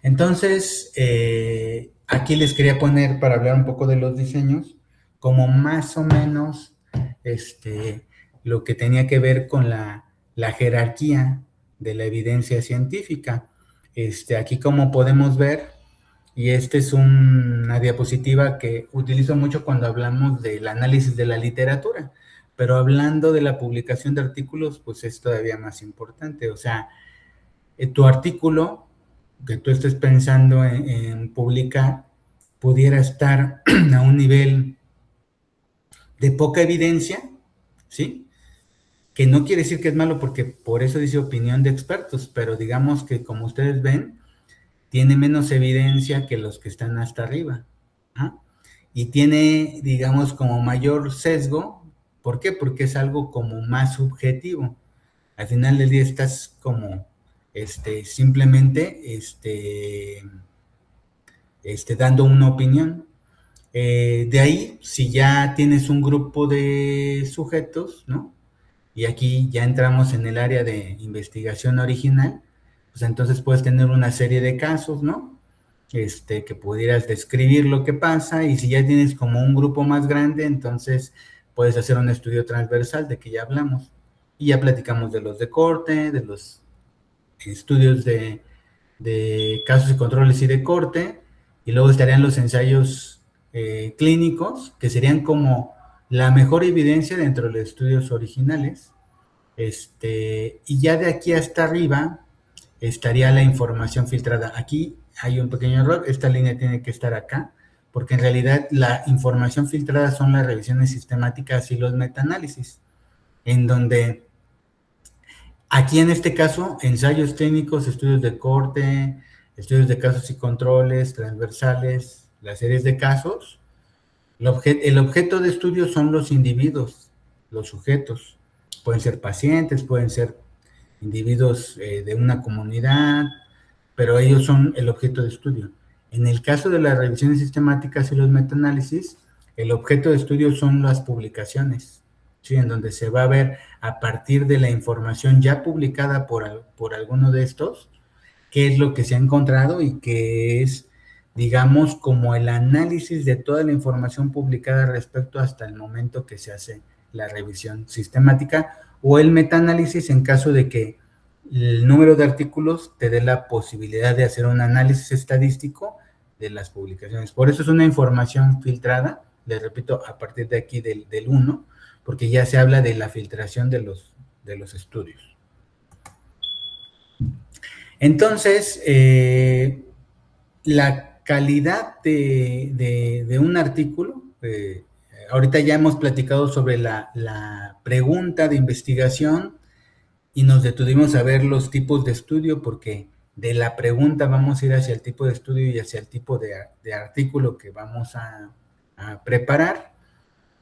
Entonces, aquí les quería poner, para hablar un poco de los diseños, como más o menos lo que tenía que ver con la jerarquía de la evidencia científica. Aquí como podemos ver, y esta es una diapositiva que utilizo mucho cuando hablamos del análisis de la literatura, pero hablando de la publicación de artículos, pues es todavía más importante. O sea, tu artículo que tú estés pensando en publicar pudiera estar a un nivel de poca evidencia, ¿sí? Que no quiere decir que es malo, porque por eso dice opinión de expertos, pero digamos que, como ustedes ven, tiene menos evidencia que los que están hasta arriba. ¿Ah? Y tiene, digamos, como mayor sesgo. ¿Por qué? Porque es algo como más subjetivo. Al final del día estás como simplemente dando una opinión. De ahí, si ya tienes un grupo de sujetos, ¿no? Y aquí ya entramos en el área de investigación original, pues entonces puedes tener una serie de casos, ¿no? Que pudieras describir lo que pasa, y si ya tienes como un grupo más grande, entonces puedes hacer un estudio transversal de que ya hablamos. Y ya platicamos de los de corte, de los estudios de casos y controles y de corte, y luego estarían los ensayos clínicos, que serían como la mejor evidencia dentro de los estudios originales. Y ya de aquí hasta arriba estaría la información filtrada. Aquí hay un pequeño error, esta línea tiene que estar acá, porque en realidad la información filtrada son las revisiones sistemáticas y los metaanálisis, en donde aquí en este caso, ensayos clínicos, estudios de corte, estudios de casos y controles, transversales, las series de casos, el objeto de estudio son los individuos, los sujetos. Pueden ser pacientes, pueden ser individuos de una comunidad, pero ellos son el objeto de estudio. En el caso de las revisiones sistemáticas y los metaanálisis, el objeto de estudio son las publicaciones, ¿sí? En donde se va a ver, a partir de la información ya publicada por alguno de estos, qué es lo que se ha encontrado, y qué es, digamos, como el análisis de toda la información publicada respecto hasta el momento que se hace la revisión sistemática, o el metaanálisis en caso de que el número de artículos te dé la posibilidad de hacer un análisis estadístico de las publicaciones. Por eso es una información filtrada, les repito, a partir de aquí del 1, porque ya se habla de la filtración de los estudios. Entonces, la calidad de un artículo, ahorita ya hemos platicado sobre la pregunta de investigación, y nos detuvimos a ver los tipos de estudio, porque de la pregunta vamos a ir hacia el tipo de estudio y hacia el tipo de artículo que vamos a preparar.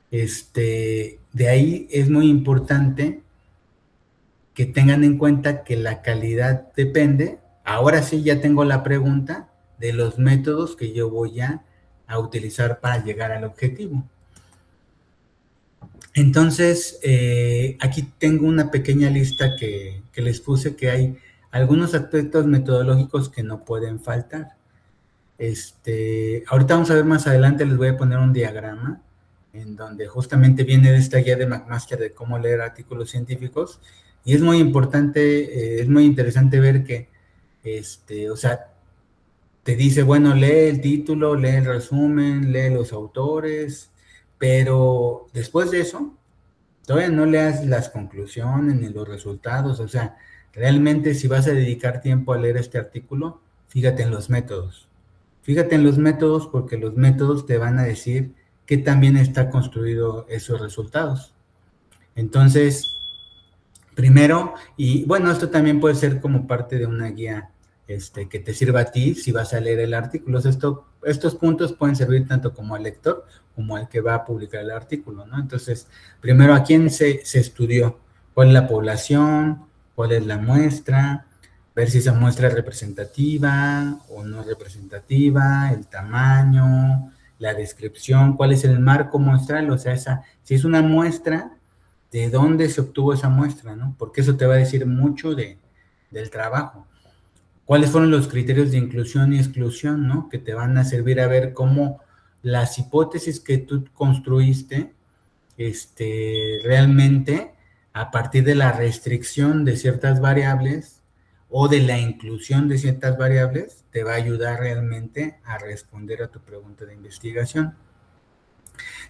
De ahí es muy importante que tengan en cuenta que la calidad depende, ahora sí ya tengo la pregunta, de los métodos que yo voy a utilizar para llegar al objetivo. Entonces, aquí tengo una pequeña lista que les puse, que hay algunos aspectos metodológicos que no pueden faltar. Ahorita vamos a ver más adelante, les voy a poner un diagrama en donde justamente viene de esta guía de McMaster de cómo leer artículos científicos, y es muy importante, es muy interesante ver que, o sea, te dice, bueno, lee el título, lee el resumen, lee los autores, pero después de eso, todavía no leas las conclusiones ni los resultados. O sea, realmente si vas a dedicar tiempo a leer este artículo, fíjate en los métodos. Fíjate en los métodos, porque los métodos te van a decir qué también está construido esos resultados. Entonces, primero, y bueno, esto también puede ser como parte de una guía que te sirva a ti si vas a leer el artículo. Estos puntos pueden servir tanto como al lector como al que va a publicar el artículo, ¿no? Entonces, primero, ¿a quién se estudió? ¿Cuál es la población? ¿Cuál es la muestra? Ver si esa muestra es representativa o no representativa, el tamaño, la descripción, cuál es el marco muestral, o sea, si es una muestra, ¿de dónde se obtuvo esa muestra, no? Porque eso te va a decir mucho del trabajo. ¿Cuáles fueron los criterios de inclusión y exclusión, no? Que te van a servir a ver cómo las hipótesis que tú construiste, realmente a partir de la restricción de ciertas variables o de la inclusión de ciertas variables, te va a ayudar realmente a responder a tu pregunta de investigación.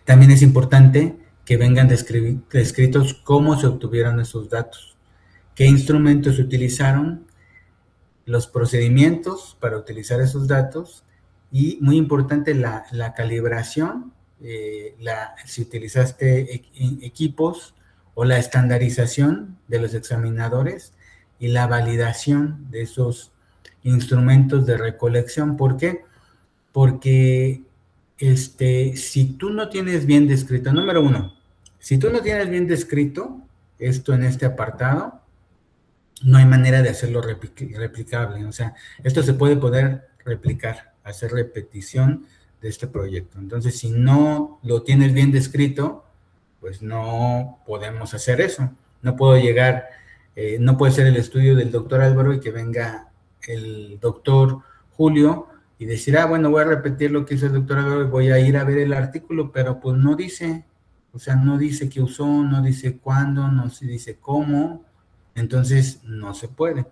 También es importante que vengan descritos cómo se obtuvieron esos datos, qué instrumentos se utilizaron, los procedimientos para utilizar esos datos y, muy importante, la calibración, si utilizaste equipos o la estandarización de los examinadores y la validación de esos instrumentos de recolección. ¿Por qué? Porque si tú no tienes bien descrito, número uno, si tú no tienes bien descrito esto en este apartado, no hay manera de hacerlo replicable. O sea, esto se puede poder replicar, hacer repetición de este proyecto. Entonces, si no lo tienes bien descrito, pues no podemos hacer eso. No puedo llegar, no puede ser el estudio del doctor Álvaro y que venga el doctor Julio y decir, bueno, voy a repetir lo que hizo el doctor Álvaro y voy a ir a ver el artículo, pero pues no dice, o sea, no dice qué usó, no dice cuándo, no se dice cómo, entonces no se puede.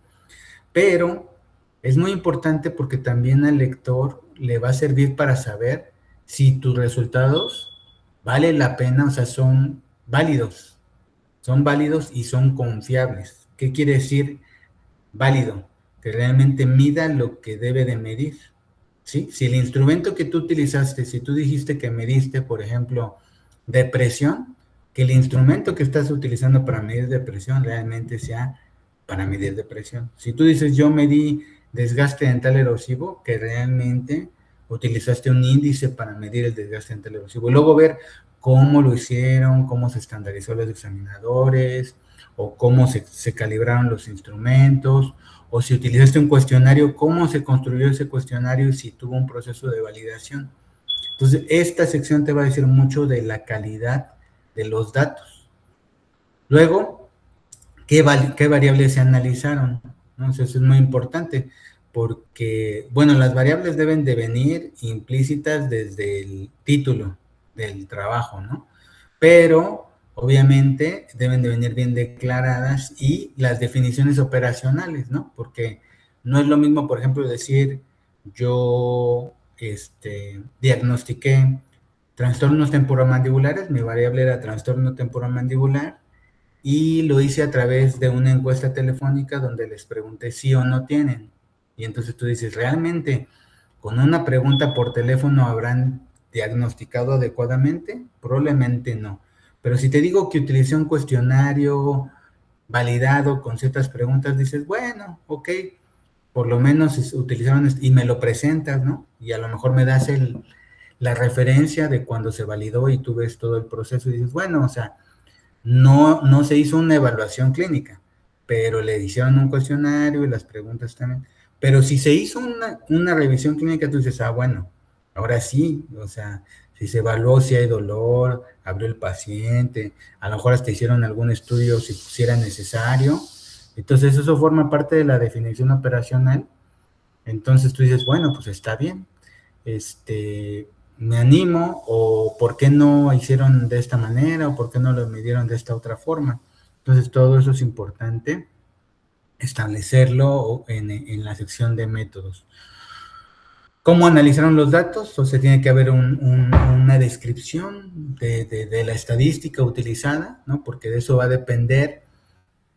Pero es muy importante porque también al lector le va a servir para saber si tus resultados vale la pena, o sea, son válidos y son confiables. ¿Qué quiere decir válido? Que realmente mida lo que debe de medir, ¿sí? Si el instrumento que tú utilizaste, si tú dijiste que mediste, por ejemplo, depresión, que el instrumento que estás utilizando para medir depresión realmente sea para medir depresión. Si tú dices, yo medí desgaste dental erosivo, que realmente utilizaste un índice para medir el desgaste dental erosivo. Luego ver cómo lo hicieron, cómo se estandarizó los examinadores, o cómo se calibraron los instrumentos, o si utilizaste un cuestionario, cómo se construyó ese cuestionario y si tuvo un proceso de validación. Entonces, esta sección te va a decir mucho de la calidad de los datos. Luego, ¿qué variables se analizaron? Entonces, eso es muy importante porque, bueno, las variables deben de venir implícitas desde el título del trabajo, ¿no? Pero, obviamente, deben de venir bien declaradas y las definiciones operacionales, ¿no? Porque no es lo mismo, por ejemplo, decir yo diagnostiqué trastornos temporomandibulares, mi variable era trastorno temporomandibular, y lo hice a través de una encuesta telefónica donde les pregunté sí o no tienen. Y entonces tú dices, ¿realmente con una pregunta por teléfono habrán diagnosticado adecuadamente? Probablemente no. Pero si te digo que utilicé un cuestionario validado con ciertas preguntas, dices, bueno, ok, por lo menos utilizaron y me lo presentas, ¿no? Y a lo mejor me das la referencia de cuando se validó y tú ves todo el proceso y dices, bueno, o sea, no se hizo una evaluación clínica, pero le hicieron un cuestionario y las preguntas también. Pero si se hizo una revisión clínica, tú dices, bueno, ahora sí, o sea, si se evaluó si hay dolor, abrió el paciente, a lo mejor hasta hicieron algún estudio si era necesario. Entonces eso forma parte de la definición operacional. Entonces tú dices, bueno, pues está bien, me animo, o por qué no hicieron de esta manera, o por qué no lo midieron de esta otra forma. Entonces todo eso es importante establecerlo en la sección de métodos. ¿Cómo analizaron los datos? O sea, tiene que haber una descripción de la estadística utilizada, ¿no? Porque de eso va a depender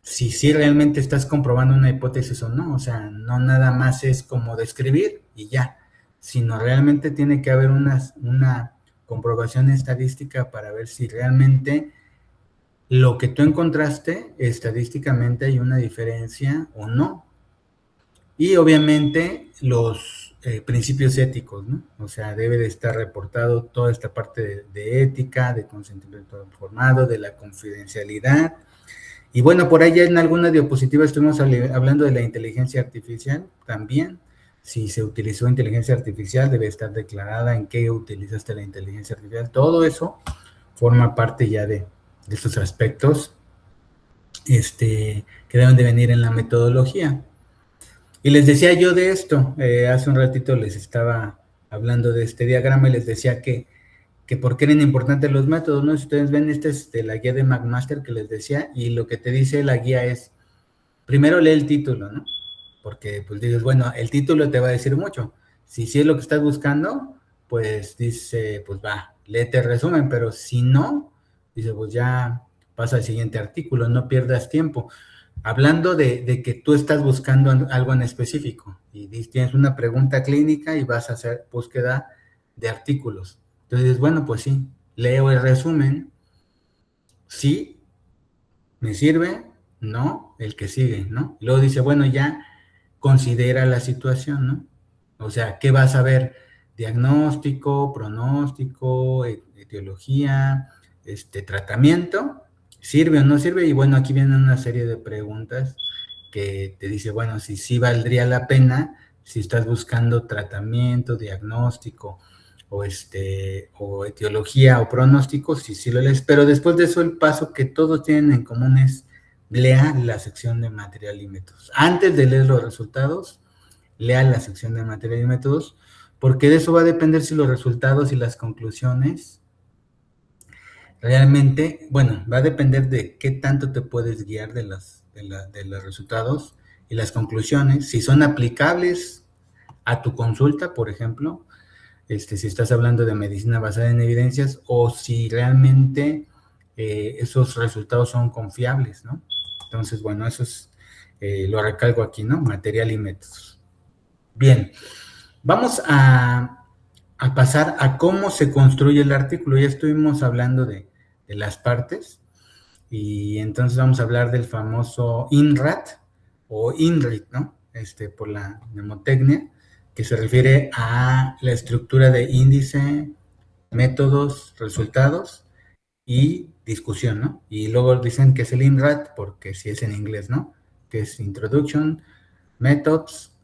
si realmente estás comprobando una hipótesis o no. O sea, no nada más es como describir y ya, sino realmente tiene que haber una comprobación estadística para ver si realmente lo que tú encontraste estadísticamente hay una diferencia o no. Y obviamente los principios éticos, ¿no? O sea, debe de estar reportado toda esta parte de ética, de consentimiento informado, de la confidencialidad. Y bueno, por ahí ya en alguna diapositiva estuvimos hablando de la inteligencia artificial también. Si se utilizó inteligencia artificial, debe estar declarada en qué utilizaste la inteligencia artificial. Todo eso forma parte ya de estos aspectos que deben de venir en la metodología. Y les decía yo de esto, hace un ratito les estaba hablando de este diagrama y les decía que por qué eran importantes los métodos, ¿no? Si ustedes ven, esta es de la guía de McMaster que les decía, y lo que te dice la guía es, primero lee el título, ¿no? Porque pues dices, bueno, el título te va a decir mucho. Si sí es lo que estás buscando, pues dice, pues va, léete el resumen, pero si no, dice, pues ya pasa al siguiente artículo, no pierdas tiempo. Hablando de que tú estás buscando algo en específico y tienes una pregunta clínica y vas a hacer búsqueda de artículos. Entonces, bueno, pues sí, leo el resumen, sí, me sirve, no, el que sigue, ¿no? Y luego dice, bueno, ya considera la situación, ¿no? O sea, ¿qué vas a ver? Diagnóstico, pronóstico, etiología, tratamiento, ¿sirve o no sirve? Y bueno, aquí vienen una serie de preguntas que te dice, bueno, si sí valdría la pena, si estás buscando tratamiento, diagnóstico, o etiología o pronóstico, si sí lo lees, pero después de eso el paso que todos tienen en común es lea la sección de material y métodos. Antes de leer los resultados, lea la sección de material y métodos, porque de eso va a depender si los resultados y las conclusiones realmente, bueno, va a depender de qué tanto te puedes guiar de los resultados y las conclusiones, si son aplicables a tu consulta, por ejemplo, si estás hablando de medicina basada en evidencias o si realmente esos resultados son confiables, ¿no? Entonces, bueno, eso es, lo recalco aquí, ¿no? Material y métodos. Bien, vamos a pasar a cómo se construye el artículo. Ya estuvimos hablando de las partes y entonces vamos a hablar del famoso INRAT o INRIT, ¿no? Por la mnemotecnia, que se refiere a la estructura de índice, métodos, resultados y discusión, ¿no? Y luego dicen que es el INRAT porque si es en inglés, ¿no? Que es Introduction, Methods,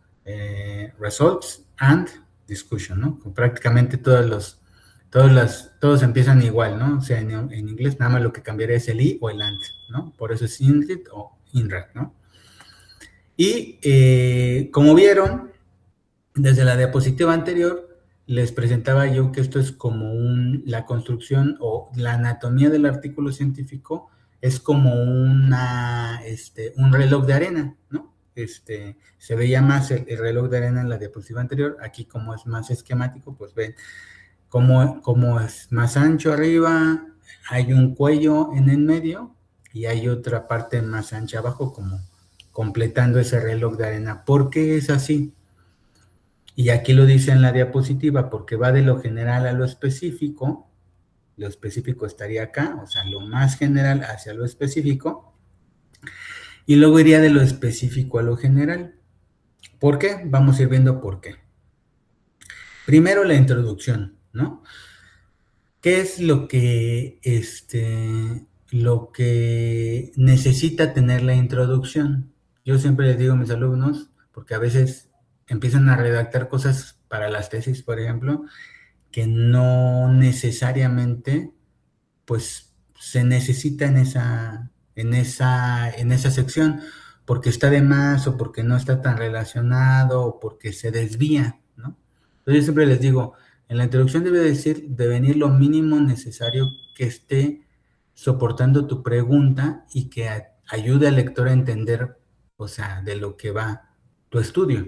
Results and Discussion, ¿no? Prácticamente todos empiezan igual, ¿no? O sea, en inglés nada más lo que cambiaría es el I o el AND, ¿no? Por eso es INRIT o INRAT, ¿no? Y como vieron, desde la diapositiva anterior, les presentaba yo que esto es como la construcción o la anatomía del artículo científico es como un reloj de arena, ¿no? Se veía más el reloj de arena en la diapositiva anterior, aquí como es más esquemático, pues ven cómo es más ancho arriba, hay un cuello en el medio y hay otra parte más ancha abajo como completando ese reloj de arena. ¿Por qué es así? Y aquí lo dice en la diapositiva, porque va de lo general a lo específico estaría acá, o sea, lo más general hacia lo específico, y luego iría de lo específico a lo general. ¿Por qué? Vamos a ir viendo por qué. Primero la introducción, ¿no? ¿Qué es lo que necesita tener la introducción? Yo siempre les digo a mis alumnos, porque a veces empiezan a redactar cosas para las tesis, por ejemplo, que no necesariamente, pues, se necesita en esa sección, porque está de más, o porque no está tan relacionado, o porque se desvía, ¿no? Entonces yo siempre les digo, en la introducción debe de venir lo mínimo necesario que esté soportando tu pregunta y que ayude al lector a entender, o sea, de lo que va tu estudio.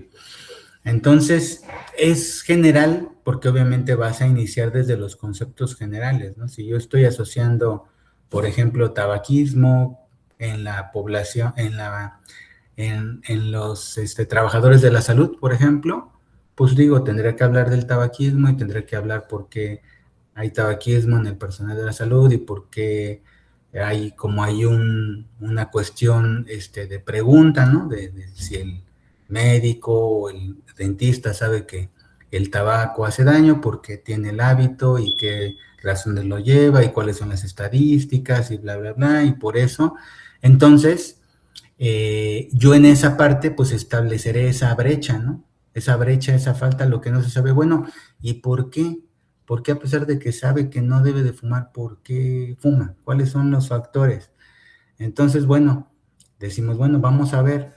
Entonces, es general porque obviamente vas a iniciar desde los conceptos generales, ¿no? Si yo estoy asociando, por ejemplo, tabaquismo en la población, en los trabajadores de la salud, por ejemplo, pues digo, tendré que hablar del tabaquismo y tendré que hablar por qué hay tabaquismo en el personal de la salud y por qué hay una cuestión de pregunta, ¿no? De si el médico o el dentista sabe que el tabaco hace daño porque tiene el hábito y qué razones lo lleva y cuáles son las estadísticas y bla, bla, bla, y por eso, entonces, yo en esa parte pues estableceré esa brecha, ¿no? Esa brecha, esa falta, lo que no se sabe, bueno, ¿y por qué? ¿Por qué a pesar de que sabe que no debe de fumar, por qué fuma? ¿Cuáles son los factores? Entonces, bueno, decimos, bueno, vamos a ver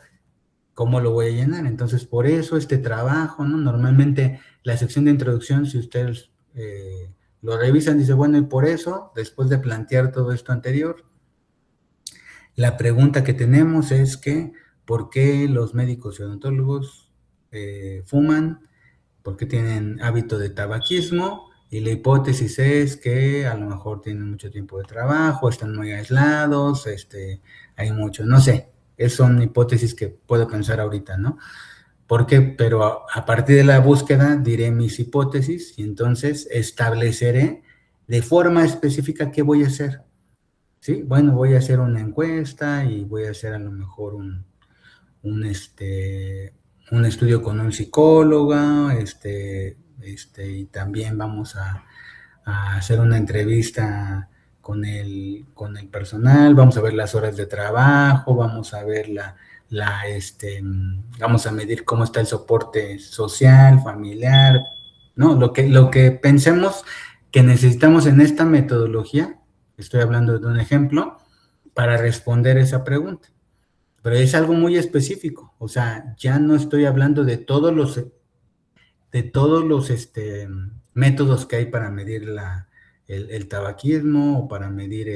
¿cómo lo voy a llenar? Entonces, por eso este trabajo, ¿no? Normalmente la sección de introducción, si ustedes lo revisan, dice, bueno, y por eso, después de plantear todo esto anterior, la pregunta que tenemos es que, ¿por qué los médicos y odontólogos fuman? ¿Por qué tienen hábito de tabaquismo? Y la hipótesis es que a lo mejor tienen mucho tiempo de trabajo, están muy aislados, hay mucho, no sé, son hipótesis que puedo pensar ahorita, ¿no? Porque, pero a partir de la búsqueda diré mis hipótesis y entonces estableceré de forma específica qué voy a hacer. Sí, bueno, voy a hacer una encuesta y voy a hacer a lo mejor un, un estudio con un psicólogo, y también vamos a hacer una entrevista con el personal, vamos a ver las horas de trabajo, vamos a ver vamos a medir cómo está el soporte social, familiar, ¿no? Lo que pensemos que necesitamos en esta metodología, estoy hablando de un ejemplo, para responder esa pregunta. Pero es algo muy específico, o sea, ya no estoy hablando de todos los métodos que hay para medir el tabaquismo o para medir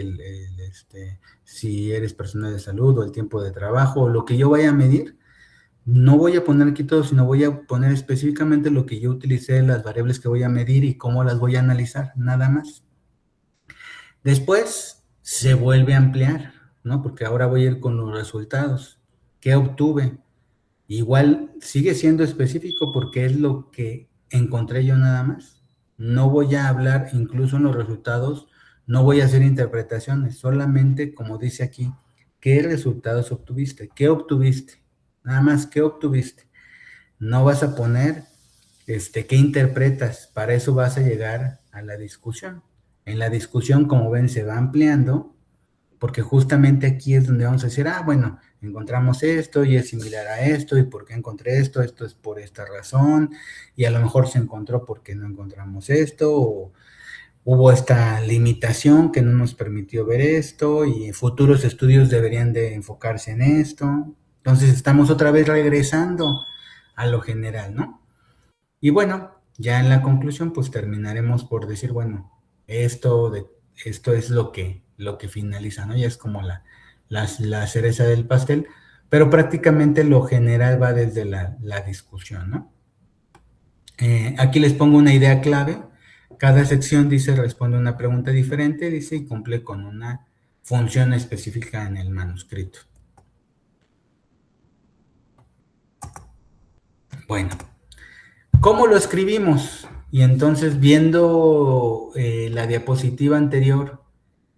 si eres personal de salud o el tiempo de trabajo o lo que yo vaya a medir. No voy a poner aquí todo, sino voy a poner específicamente lo que yo utilicé, las variables que voy a medir y cómo las voy a analizar, nada más. Después se vuelve a ampliar, ¿no? Porque ahora voy a ir con los resultados. ¿Qué obtuve? Igual sigue siendo específico porque es lo que encontré yo nada más. No voy a hablar, incluso en los resultados, no voy a hacer interpretaciones, solamente como dice aquí, ¿qué resultados obtuviste? ¿Qué obtuviste? Nada más, ¿qué obtuviste? No vas a poner, ¿qué interpretas? Para eso vas a llegar a la discusión. En la discusión, como ven, se va ampliando, porque justamente aquí es donde vamos a decir, bueno, encontramos esto y es similar a esto, y por qué encontré esto, esto es por esta razón, y a lo mejor se encontró porque no encontramos esto, o hubo esta limitación que no nos permitió ver esto, y futuros estudios deberían de enfocarse en esto. Entonces estamos otra vez regresando a lo general, ¿no? Y bueno, ya en la conclusión, pues terminaremos por decir, bueno, esto es lo que finaliza, ¿no? Ya es como la cereza del pastel, pero prácticamente lo general va desde la discusión, ¿no? Aquí les pongo una idea clave. Cada sección dice, responde una pregunta diferente, dice, y cumple con una función específica en el manuscrito. Bueno, ¿cómo lo escribimos? Y entonces, viendo la diapositiva anterior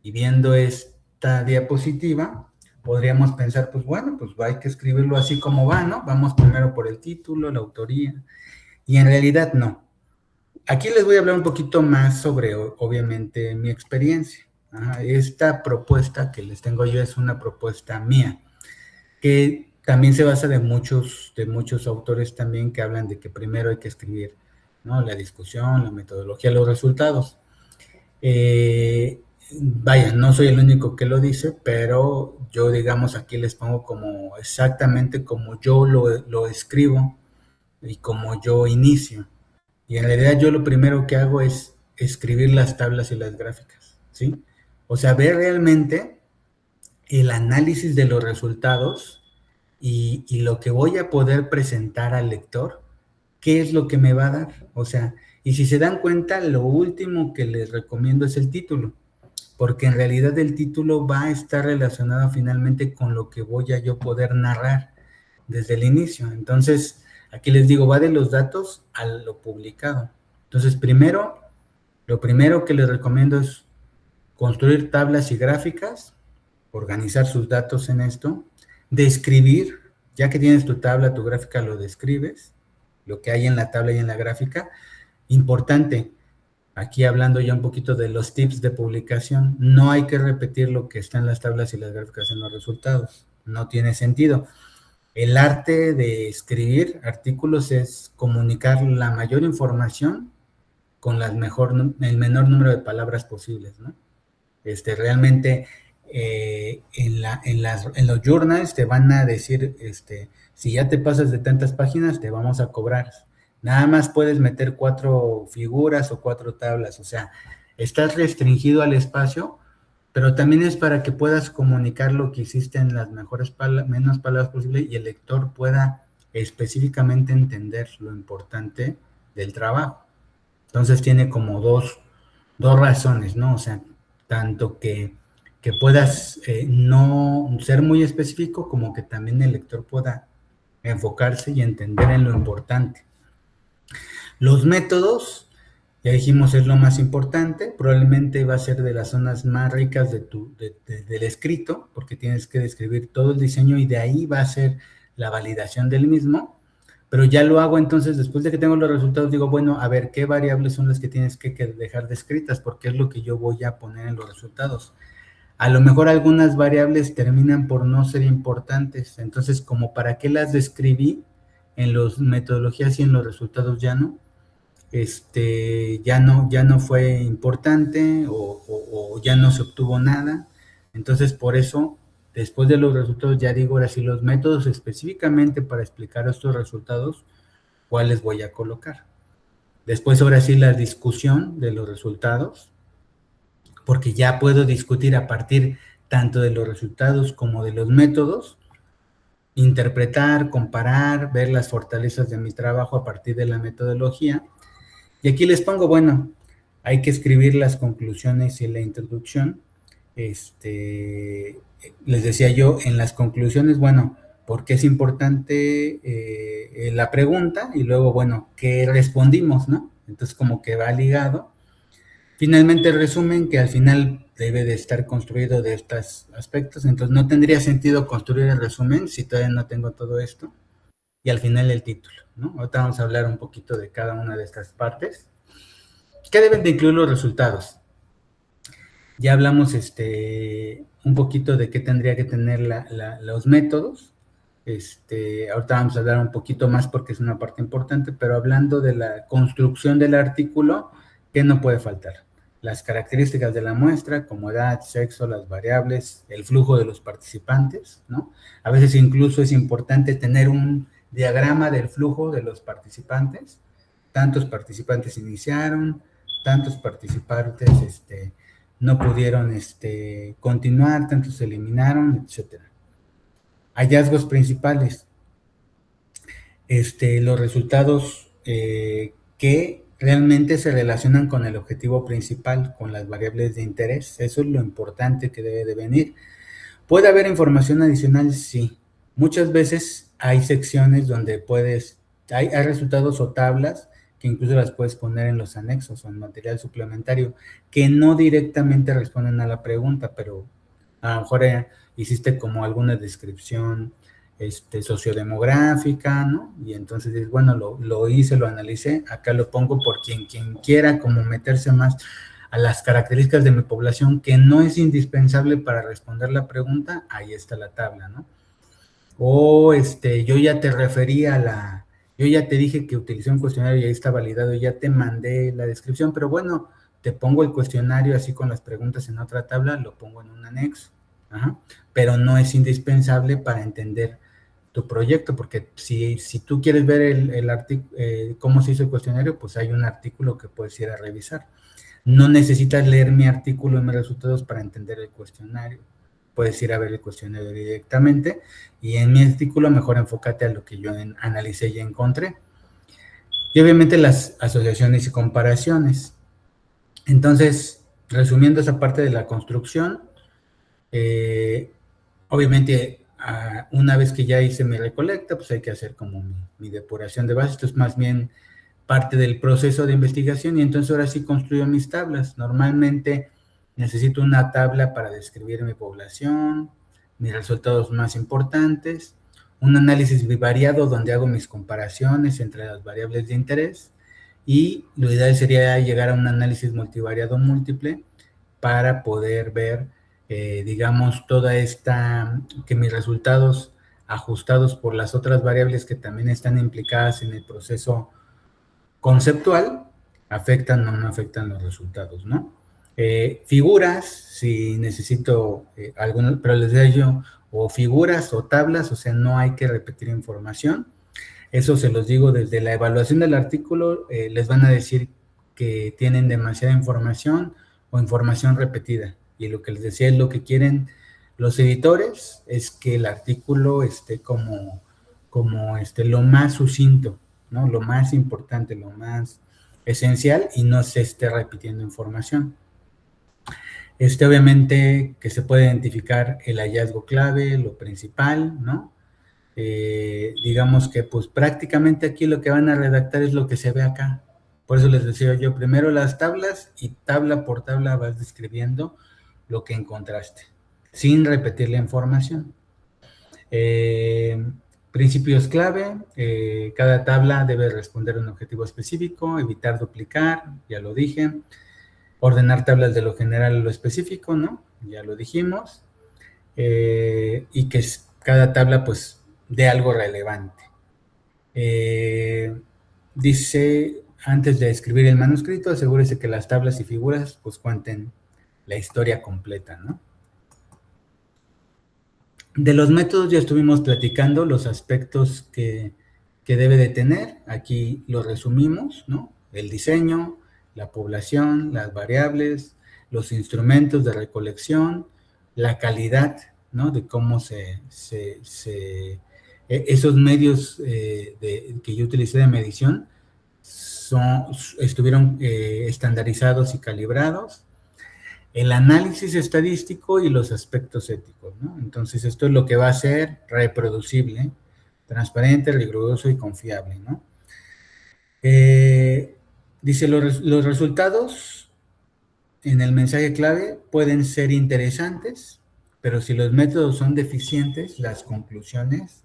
y viendo esta diapositiva, podríamos pensar, pues bueno, pues hay que escribirlo así como va, ¿no? Vamos primero por el título, la autoría, y en realidad no. Aquí les voy a hablar un poquito más sobre, obviamente, mi experiencia. Esta propuesta que les tengo yo es una propuesta mía, que también se basa de muchos autores también que hablan de que primero hay que escribir, ¿no? La discusión, la metodología, los resultados. Vaya, no soy el único que lo dice, pero yo, digamos, aquí les pongo como exactamente como yo lo escribo y como yo inicio. Y en realidad yo lo primero que hago es escribir las tablas y las gráficas, ¿sí? O sea, ver realmente el análisis de los resultados y lo que voy a poder presentar al lector, ¿qué es lo que me va a dar? O sea, y si se dan cuenta, lo último que les recomiendo es el título, porque en realidad el título va a estar relacionado finalmente con lo que voy a yo poder narrar desde el inicio. Entonces, aquí les digo, va de los datos a lo publicado. Entonces, lo primero que les recomiendo es construir tablas y gráficas, organizar sus datos en esto, describir, ya que tienes tu tabla, tu gráfica, lo describes, lo que hay en la tabla y en la gráfica. Importante, aquí hablando ya un poquito de los tips de publicación, no hay que repetir lo que está en las tablas y las gráficas en los resultados, no tiene sentido. El arte de escribir artículos es comunicar la mayor información con el menor número de palabras posibles, ¿no? Realmente en los journals te van a decir, si ya te pasas de tantas páginas, te vamos a cobrar. Nada más puedes meter 4 figuras o 4 tablas, o sea, estás restringido al espacio, pero también es para que puedas comunicar lo que hiciste en las menos palabras posible y el lector pueda específicamente entender lo importante del trabajo. Entonces tiene como dos razones, ¿no? O sea, tanto que puedas no ser muy específico, como que también el lector pueda enfocarse y entender en lo importante. Los métodos, ya dijimos, es lo más importante, probablemente va a ser de las zonas más ricas del escrito, porque tienes que describir todo el diseño y de ahí va a ser la validación del mismo, pero ya lo hago entonces, después de que tengo los resultados, digo, bueno, a ver, ¿qué variables son las que tienes que dejar descritas? Porque es lo que yo voy a poner en los resultados. A lo mejor algunas variables terminan por no ser importantes, entonces, como para qué las describí en las metodologías y en los resultados ya no fue importante o ya no se obtuvo nada. Entonces, por eso, después de los resultados, ya digo, ahora sí, los métodos específicamente para explicar estos resultados, ¿cuáles voy a colocar? Después, ahora sí, la discusión de los resultados, porque ya puedo discutir a partir tanto de los resultados como de los métodos, interpretar, comparar, ver las fortalezas de mi trabajo a partir de la metodología. Y aquí les pongo, bueno, hay que escribir las conclusiones y la introducción. Les decía yo, en las conclusiones, bueno, ¿por qué es importante la pregunta? Y luego, bueno, ¿qué respondimos, no? Entonces, como que va ligado. Finalmente, el resumen, que al final debe de estar construido de estos aspectos. Entonces, no tendría sentido construir el resumen si todavía no tengo todo esto. Y al final el título, ¿no? Ahorita vamos a hablar un poquito de cada una de estas partes. ¿Qué deben de incluir los resultados? Ya hablamos un poquito de qué tendría que tener los métodos. Ahorita vamos a hablar un poquito más porque es una parte importante, pero hablando de la construcción del artículo, ¿qué no puede faltar? Las características de la muestra, como edad, sexo, las variables, el flujo de los participantes, ¿no? A veces incluso es importante tener un diagrama del flujo de los participantes. Tantos participantes iniciaron, tantos participantes no pudieron continuar, tantos se eliminaron, etc. Hallazgos principales. Los resultados que realmente se relacionan con el objetivo principal, con las variables de interés. Eso es lo importante que debe de venir. ¿Puede haber información adicional? Sí. Muchas veces hay secciones donde hay resultados o tablas que incluso las puedes poner en los anexos o en material suplementario, que no directamente responden a la pregunta, pero a lo mejor hiciste como alguna descripción sociodemográfica, ¿no? Y entonces dices, bueno, lo hice, lo analicé, acá lo pongo por quien quiera como meterse más a las características de mi población, que no es indispensable para responder la pregunta, ahí está la tabla, ¿no? O yo ya te referí yo ya te dije que utilicé un cuestionario y ahí está validado, y ya te mandé la descripción, pero bueno, te pongo el cuestionario así con las preguntas en otra tabla, lo pongo en un anexo. Ajá. Pero no es indispensable para entender tu proyecto, porque si tú quieres ver el artículo, cómo se hizo el cuestionario, pues hay un artículo que puedes ir a revisar. No necesitas leer mi artículo y mis resultados para entender el cuestionario. Puedes ir a ver el cuestionario directamente, y en mi artículo mejor enfócate a lo que yo analicé y encontré. Y obviamente las asociaciones y comparaciones. Entonces, resumiendo esa parte de la construcción, obviamente una vez que ya hice mi recolecta, pues hay que hacer como mi depuración de bases. Esto es más bien parte del proceso de investigación, y entonces ahora sí construyo mis tablas. Normalmente necesito una tabla para describir mi población, mis resultados más importantes, un análisis bivariado donde hago mis comparaciones entre las variables de interés, y lo ideal sería llegar a un análisis multivariado múltiple para poder ver, digamos, que mis resultados ajustados por las otras variables que también están implicadas en el proceso conceptual, afectan o no afectan los resultados, ¿no? Figuras, si necesito algunas, pero les decía yo, o figuras o tablas, o sea, no hay que repetir información. Eso se los digo desde la evaluación del artículo, les van a decir que tienen demasiada información o información repetida. Y lo que les decía es lo que quieren los editores, es que el artículo esté como lo más sucinto, ¿no? Lo más importante, lo más esencial y no se esté repitiendo información. Obviamente que se puede identificar el hallazgo clave, lo principal, ¿no? Digamos que pues prácticamente aquí lo que van a redactar es lo que se ve acá. Por eso les decía yo, primero las tablas y tabla por tabla vas describiendo lo que encontraste, sin repetir la información. Principios clave, cada tabla debe responder a un objetivo específico, evitar duplicar, ya lo dije, ordenar tablas de lo general a lo específico, ¿no? Ya lo dijimos, y que cada tabla pues dé algo relevante. Dice, antes de escribir el manuscrito, asegúrese que las tablas y figuras pues cuenten la historia completa, ¿no? De los métodos ya estuvimos platicando los aspectos que debe de tener. Aquí lo resumimos, ¿no? El diseño, la población, las variables, los instrumentos de recolección, la calidad, ¿no? De cómo esos medios que yo utilicé de medición estuvieron estandarizados y calibrados. El análisis estadístico y los aspectos éticos, ¿no? Entonces, esto es lo que va a ser reproducible, transparente, riguroso y confiable, ¿no? Dice, los resultados en el mensaje clave pueden ser interesantes, pero si los métodos son deficientes, las conclusiones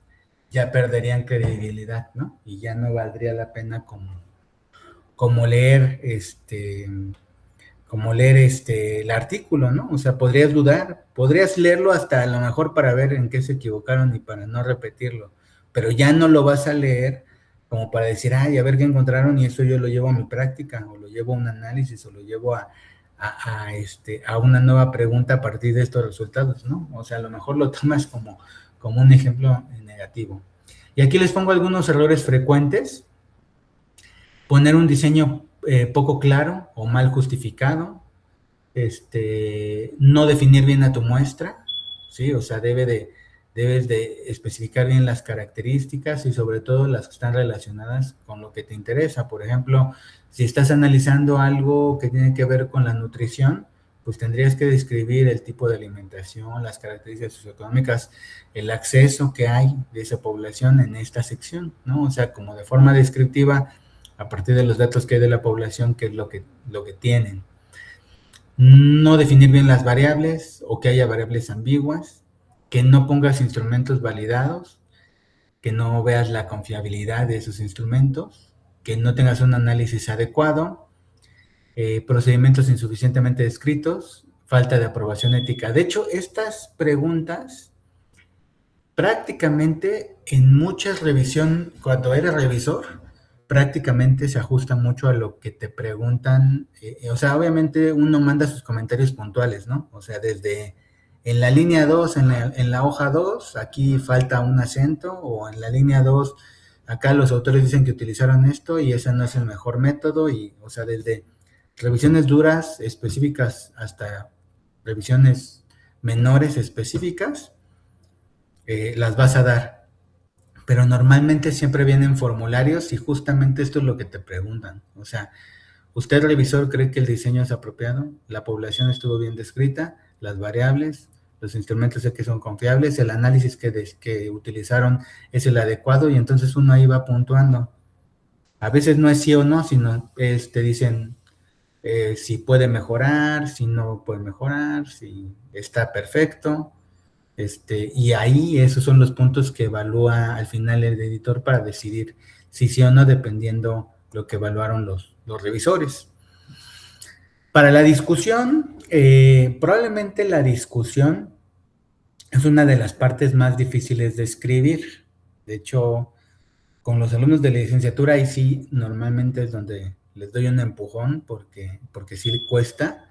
ya perderían credibilidad, ¿no? Y ya no valdría la pena como leer el artículo, ¿no? O sea, podrías dudar, podrías leerlo hasta a lo mejor para ver en qué se equivocaron y para no repetirlo, pero ya no lo vas a leer como para decir, ay, a ver qué encontraron y eso yo lo llevo a mi práctica, o lo llevo a un análisis, o lo llevo a una nueva pregunta a partir de estos resultados, ¿no? O sea, a lo mejor lo tomas como un ejemplo negativo. Y aquí les pongo algunos errores frecuentes. Poner un diseño poco claro o mal justificado, no definir bien a tu muestra, ¿sí? O sea, debes de especificar bien las características y sobre todo las que están relacionadas con lo que te interesa. Por ejemplo, si estás analizando algo que tiene que ver con la nutrición, pues tendrías que describir el tipo de alimentación, las características socioeconómicas, el acceso que hay de esa población en esta sección, ¿no? O sea, como de forma descriptiva, a partir de los datos que hay de la población, qué es lo que tienen. No definir bien las variables o que haya variables ambiguas, que no pongas instrumentos validados, que no veas la confiabilidad de esos instrumentos, que no tengas un análisis adecuado, procedimientos insuficientemente descritos, falta de aprobación ética. De hecho, estas preguntas prácticamente en muchas revisiones, cuando eres revisor, prácticamente se ajusta mucho a lo que te preguntan. O sea, obviamente uno manda sus comentarios puntuales, ¿no? O sea, desde en la línea 2, en la hoja 2, aquí falta un acento, o en la línea 2, acá los autores dicen que utilizaron esto y ese no es el mejor método, y, o sea, desde revisiones duras, específicas, hasta revisiones menores específicas, las vas a dar. Pero normalmente siempre vienen formularios y justamente esto es lo que te preguntan. O sea, ¿usted, revisor, cree que el diseño es apropiado? ¿La población estuvo bien descrita? ¿Las variables? ¿Los instrumentos de que son confiables? ¿El análisis que utilizaron es el adecuado? Y entonces uno ahí va puntuando. A veces no es sí o no, sino te dicen si puede mejorar, si no puede mejorar, si está perfecto. Y ahí esos son los puntos que evalúa al final el editor para decidir si sí o no, dependiendo lo que evaluaron los revisores. Para la discusión, probablemente la discusión es una de las partes más difíciles de escribir. De hecho, con los alumnos de la licenciatura, ahí sí, normalmente es donde les doy un empujón, porque sí cuesta.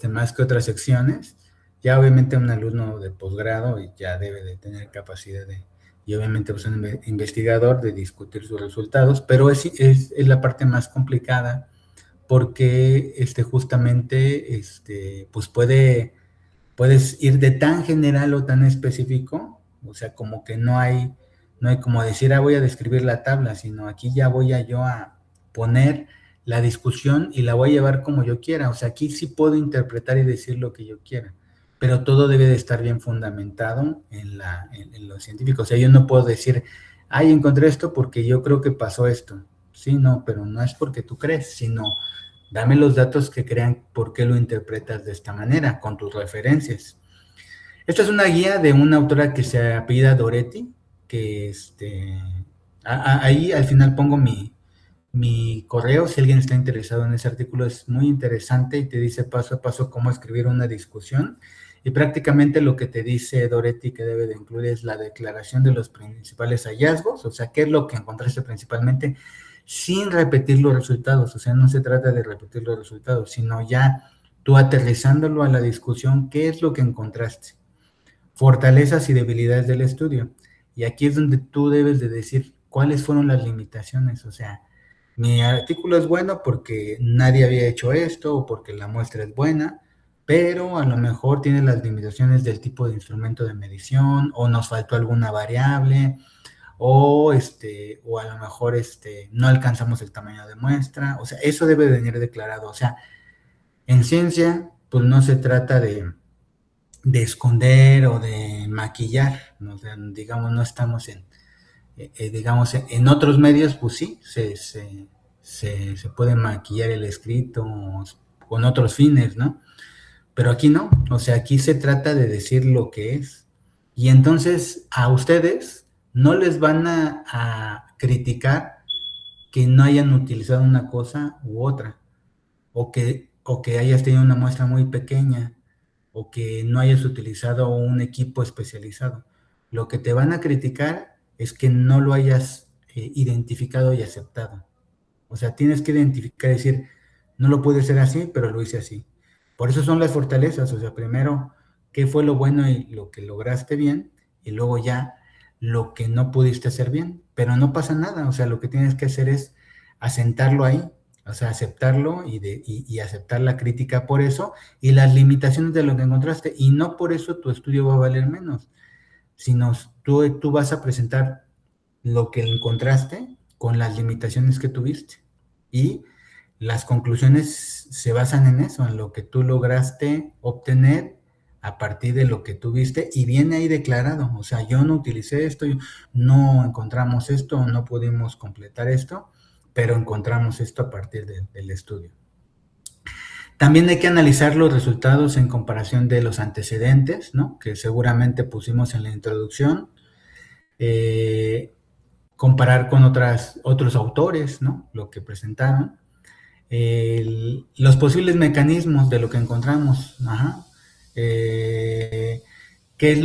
más que otras secciones. Ya obviamente un alumno de posgrado ya debe de tener capacidad y obviamente pues un investigador de discutir sus resultados, pero es la parte más complicada porque justamente pues puedes ir de tan general o tan específico, o sea, como que no hay como decir, voy a describir la tabla, sino aquí ya voy yo a poner la discusión y la voy a llevar como yo quiera, o sea, aquí sí puedo interpretar y decir lo que yo quiera, pero todo debe de estar bien fundamentado en lo científico, o sea, yo no puedo decir, encontré esto porque yo creo que pasó esto, sí, no, pero no es porque tú crees, sino dame los datos que crean por qué lo interpretas de esta manera, con tus referencias. Esta es una guía de una autora que se apellida Doretti, que ahí al final pongo mi correo, si alguien está interesado en ese artículo, es muy interesante y te dice paso a paso cómo escribir una discusión. Y prácticamente lo que te dice Doretti que debe de incluir es la declaración de los principales hallazgos, o sea, qué es lo que encontraste principalmente, sin repetir los resultados, o sea, no se trata de repetir los resultados, sino ya tú aterrizándolo a la discusión, qué es lo que encontraste, fortalezas y debilidades del estudio. Y aquí es donde tú debes de decir cuáles fueron las limitaciones, o sea, mi artículo es bueno porque nadie había hecho esto o porque la muestra es buena, pero a lo mejor tiene las limitaciones del tipo de instrumento de medición o nos faltó alguna variable o a lo mejor no alcanzamos el tamaño de muestra, o sea, eso debe venir declarado, o sea, en ciencia, pues no se trata de esconder o de maquillar, ¿no? O sea, digamos, no estamos digamos, en otros medios, pues sí, se puede maquillar el escrito con otros fines, ¿no? Pero aquí no, o sea, aquí se trata de decir lo que es. Y entonces a ustedes no les van a criticar que no hayan utilizado una cosa u otra, o que hayas tenido una muestra muy pequeña, o que no hayas utilizado un equipo especializado. Lo que te van a criticar es que no lo hayas identificado y aceptado. O sea, tienes que identificar y decir, no lo pude hacer así, pero lo hice así. Por eso son las fortalezas, o sea, primero, qué fue lo bueno y lo que lograste bien, y luego ya lo que no pudiste hacer bien, pero no pasa nada, o sea, lo que tienes que hacer es asentarlo ahí, o sea, aceptarlo y aceptar la crítica por eso y las limitaciones de lo que encontraste, y no por eso tu estudio va a valer menos, sino tú vas a presentar lo que encontraste con las limitaciones que tuviste. Y las conclusiones se basan en eso, en lo que tú lograste obtener a partir de lo que tuviste y viene ahí declarado, o sea, yo no utilicé esto, no encontramos esto, no pudimos completar esto, pero encontramos esto a partir del estudio. También hay que analizar los resultados en comparación de los antecedentes, ¿no? Que seguramente pusimos en la introducción, comparar con otros autores, ¿no? Lo que presentaron, los posibles mecanismos de lo que encontramos, qué es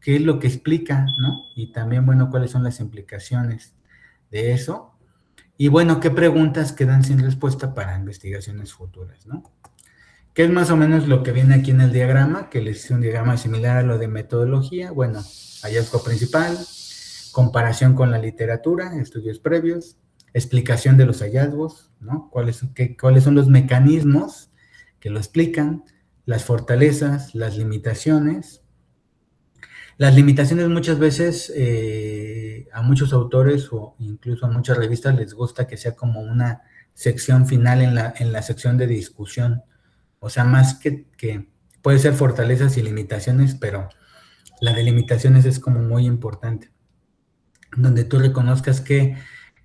qué es lo que explica, ¿no? Y también, bueno, cuáles son las implicaciones de eso. Y bueno, qué preguntas quedan sin respuesta para investigaciones futuras, ¿no? ¿Qué es más o menos lo que viene aquí en el diagrama? Que les hice un diagrama similar a lo de metodología. Bueno, hallazgo principal, comparación con la literatura, estudios previos, explicación de los hallazgos, ¿no? ¿Cuáles son los mecanismos que lo explican? Las fortalezas, las limitaciones. Las limitaciones muchas veces a muchos autores o incluso a muchas revistas les gusta que sea como una sección final en la sección de discusión. O sea, más que puede ser fortalezas y limitaciones, pero la de limitaciones es como muy importante, donde tú reconozcas qué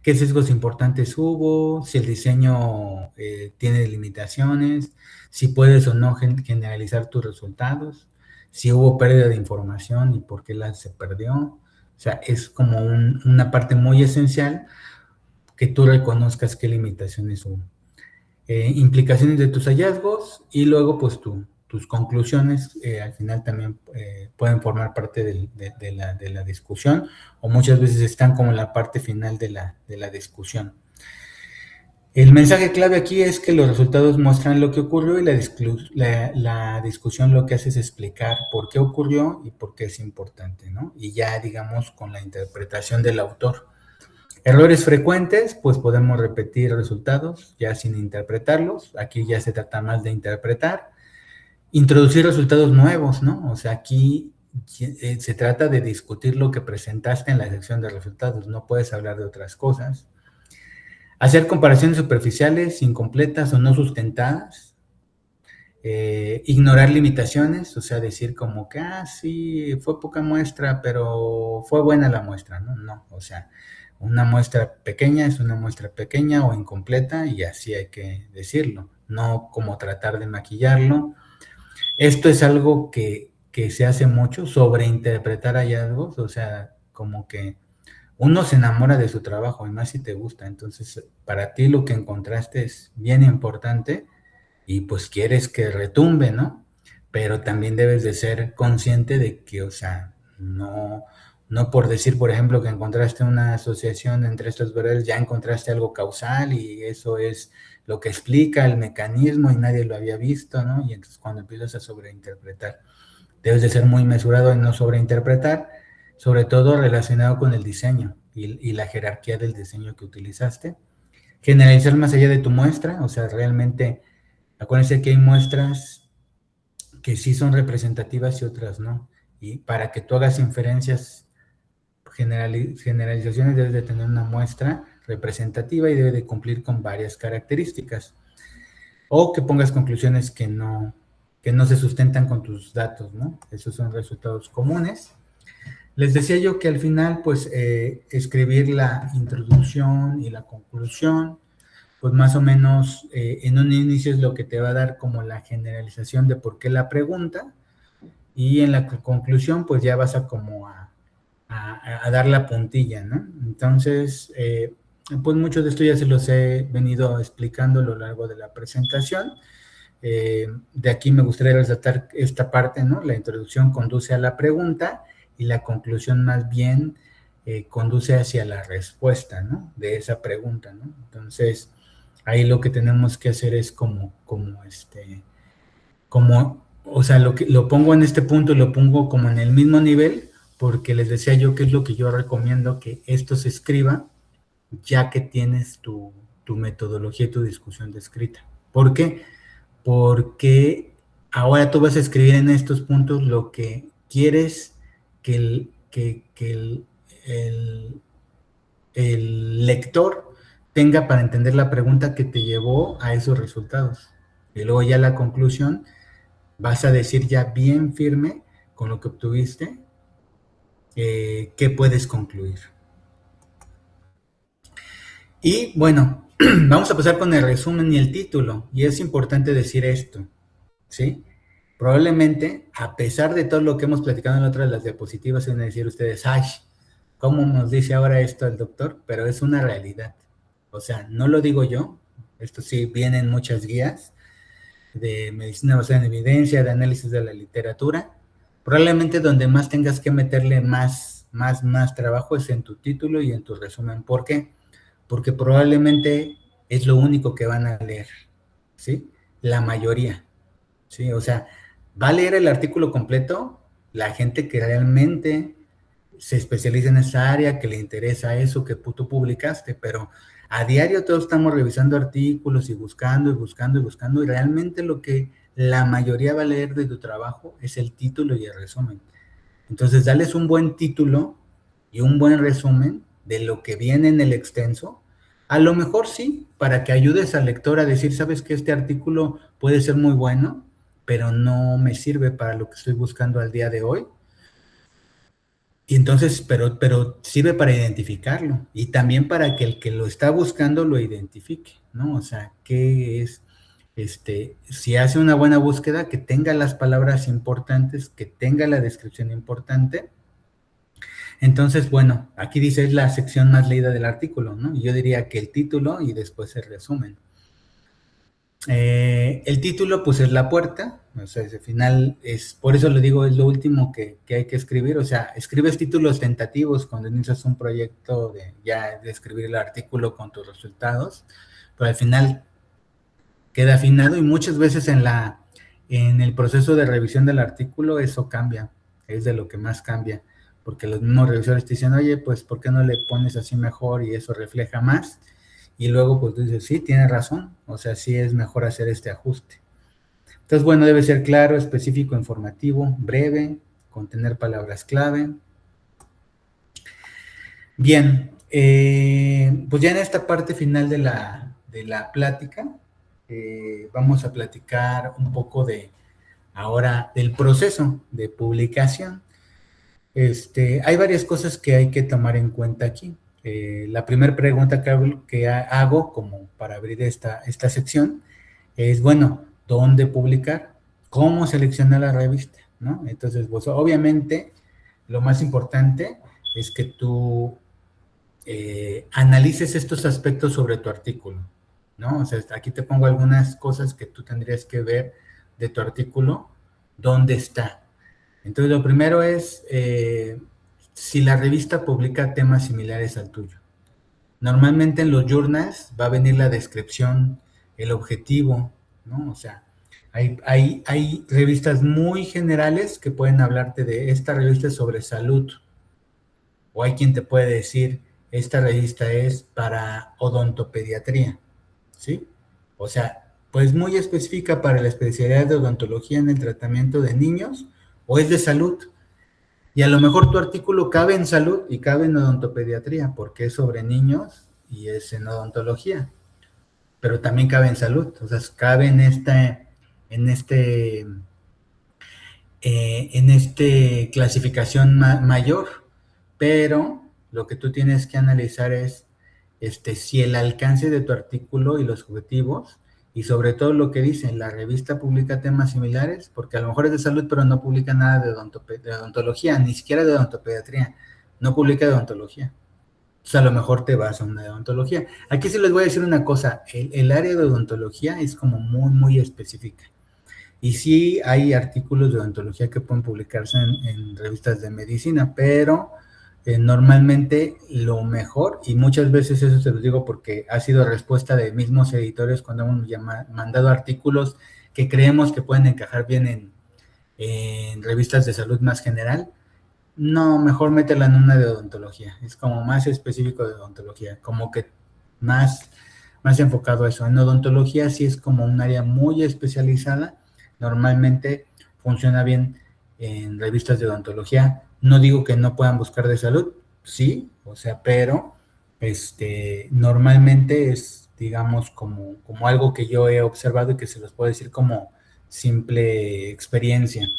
sesgos importantes hubo, si el diseño tiene limitaciones, si puedes o no generalizar tus resultados, si hubo pérdida de información y por qué se perdió. O sea, es como una parte muy esencial que tú reconozcas qué limitaciones hubo. Implicaciones de tus hallazgos y luego pues tus conclusiones al final también pueden formar parte de la discusión o muchas veces están como en la parte final de la discusión. El mensaje clave aquí es que los resultados muestran lo que ocurrió y la discusión lo que hace es explicar por qué ocurrió y por qué es importante, ¿no? Y ya, digamos, con la interpretación del autor. Errores frecuentes, pues podemos repetir resultados ya sin interpretarlos. Aquí ya se trata más de interpretar. Introducir resultados nuevos, ¿no? O sea, aquí se trata de discutir lo que presentaste en la sección de resultados. No puedes hablar de otras cosas. Hacer comparaciones superficiales, incompletas o no sustentadas. Ignorar limitaciones, o sea, decir como que, sí, fue poca muestra, pero fue buena la muestra, ¿no? No, o sea, una muestra pequeña es una muestra pequeña o incompleta y así hay que decirlo, no como tratar de maquillarlo. Esto es algo que se hace mucho, sobreinterpretar hallazgos, o sea, como que uno se enamora de su trabajo, y más si te gusta, entonces para ti lo que encontraste es bien importante y pues quieres que retumbe, ¿no? Pero también debes de ser consciente de que, o sea, no por decir, por ejemplo, que encontraste una asociación entre estos variables, ya encontraste algo causal y eso es lo que explica el mecanismo y nadie lo había visto, ¿no? Y entonces cuando empiezas a sobreinterpretar, debes de ser muy mesurado en no sobreinterpretar, sobre todo relacionado con el diseño y la jerarquía del diseño que utilizaste. Generalizar más allá de tu muestra, o sea, realmente, acuérdense que hay muestras que sí son representativas y otras no. Y para que tú hagas inferencias, generalizaciones, debes de tener una muestra representativa y debe de cumplir con varias características. O que pongas conclusiones que no se sustentan con tus datos, ¿no? Esos son resultados comunes. Les decía yo que al final, pues, escribir la introducción y la conclusión, pues más o menos en un inicio es lo que te va a dar como la generalización de por qué la pregunta, y en la conclusión, pues ya vas a como a dar la puntilla, ¿no? Entonces, pues mucho de esto ya se los he venido explicando a lo largo de la presentación. De aquí me gustaría resaltar esta parte, ¿no? La introducción conduce a la pregunta y la conclusión más bien conduce hacia la respuesta, ¿no? De esa pregunta, ¿no? Entonces, ahí lo que tenemos que hacer es o sea, lo pongo en este punto, lo pongo como en el mismo nivel, porque les decía yo que es lo que yo recomiendo que esto se escriba ya que tienes tu metodología y tu discusión descrita. ¿Por qué? Porque ahora tú vas a escribir en estos puntos lo que quieres que el lector tenga para entender la pregunta que te llevó a esos resultados. Y luego ya la conclusión, vas a decir ya bien firme con lo que obtuviste, qué puedes concluir. Y bueno, vamos a pasar con el resumen y el título. Y es importante decir esto, ¿sí? Probablemente, a pesar de todo lo que hemos platicado en otras de las diapositivas, van a decir ustedes, ay, ¿cómo nos dice ahora esto el doctor? Pero es una realidad. O sea, no lo digo yo, esto sí viene en muchas guías de medicina basada en evidencia, de análisis de la literatura. Probablemente donde más tengas que meterle más trabajo es en tu título y en tu resumen. ¿Por qué? Porque probablemente es lo único que van a leer, ¿sí? La mayoría, ¿sí? O sea, va a leer el artículo completo la gente que realmente se especializa en esa área, que le interesa eso que tú publicaste, pero a diario todos estamos revisando artículos y buscando y buscando y buscando, y realmente lo que la mayoría va a leer de tu trabajo es el título y el resumen. Entonces, dales un buen título y un buen resumen de lo que viene en el extenso. A lo mejor sí, para que ayudes al lector a decir, sabes que este artículo puede ser muy bueno, pero no me sirve para lo que estoy buscando al día de hoy. Y entonces, pero sirve para identificarlo y también para que el que lo está buscando lo identifique, ¿no? O sea, ¿qué es? Si hace una buena búsqueda, que tenga las palabras importantes, que tenga la descripción importante. Entonces, bueno, aquí dice es la sección más leída del artículo, ¿no? Y yo diría que el título y después el resumen. El título, pues, es la puerta, o sea, al final es, por eso le digo, es lo último que hay que escribir, o sea, escribes títulos tentativos cuando inicias un proyecto de escribir el artículo con tus resultados, pero al final queda afinado y muchas veces en el proceso de revisión del artículo eso cambia, es de lo que más cambia, porque los mismos revisores te dicen, oye, pues, ¿por qué no le pones así mejor y eso refleja más? Y luego, pues, tú dices, sí, tienes razón, o sea, sí es mejor hacer este ajuste. Entonces, bueno, debe ser claro, específico, informativo, breve, contener palabras clave. Bien, pues ya en esta parte final de la plática, vamos a platicar un poco ahora del proceso de publicación. Hay varias cosas que hay que tomar en cuenta aquí. La primera pregunta que hago como para abrir esta sección es, bueno, ¿dónde publicar? ¿Cómo seleccionar la revista? ¿No? Entonces, pues obviamente lo más importante es que tú analices estos aspectos sobre tu artículo, ¿no? O sea, aquí te pongo algunas cosas que tú tendrías que ver de tu artículo, ¿dónde está? Entonces, lo primero es si la revista publica temas similares al tuyo. Normalmente en los journals va a venir la descripción, el objetivo, ¿no? O sea, hay revistas muy generales que pueden hablarte de esta revista es sobre salud, o hay quien te puede decir, esta revista es para odontopediatría, ¿sí? O sea, pues muy específica para la especialidad de odontología en el tratamiento de niños, o es de salud. Y a lo mejor tu artículo cabe en salud y cabe en odontopediatría, porque es sobre niños y es en odontología, pero también cabe en salud, o sea, cabe en este clasificación mayor, pero lo que tú tienes que analizar es si el alcance de tu artículo y los objetivos, y sobre todo lo que dice, la revista publica temas similares, porque a lo mejor es de salud, pero no publica nada de odontología, ni siquiera de odontopediatría, no publica de odontología. Entonces a lo mejor te vas a una de odontología. Aquí sí les voy a decir una cosa, el área de odontología es como muy, muy específica. Y sí hay artículos de odontología que pueden publicarse en revistas de medicina, pero normalmente lo mejor, y muchas veces eso se los digo porque ha sido respuesta de mismos editores cuando hemos mandado artículos que creemos que pueden encajar bien en revistas de salud más general, no, mejor métela en una de odontología, es como más específico de odontología, como que más enfocado a eso. En odontología sí es como un área muy especializada, normalmente funciona bien en revistas de odontología. No digo que no puedan buscar de salud, sí, o sea, pero normalmente es, digamos, como algo que yo he observado y que se los puedo decir como simple experiencia.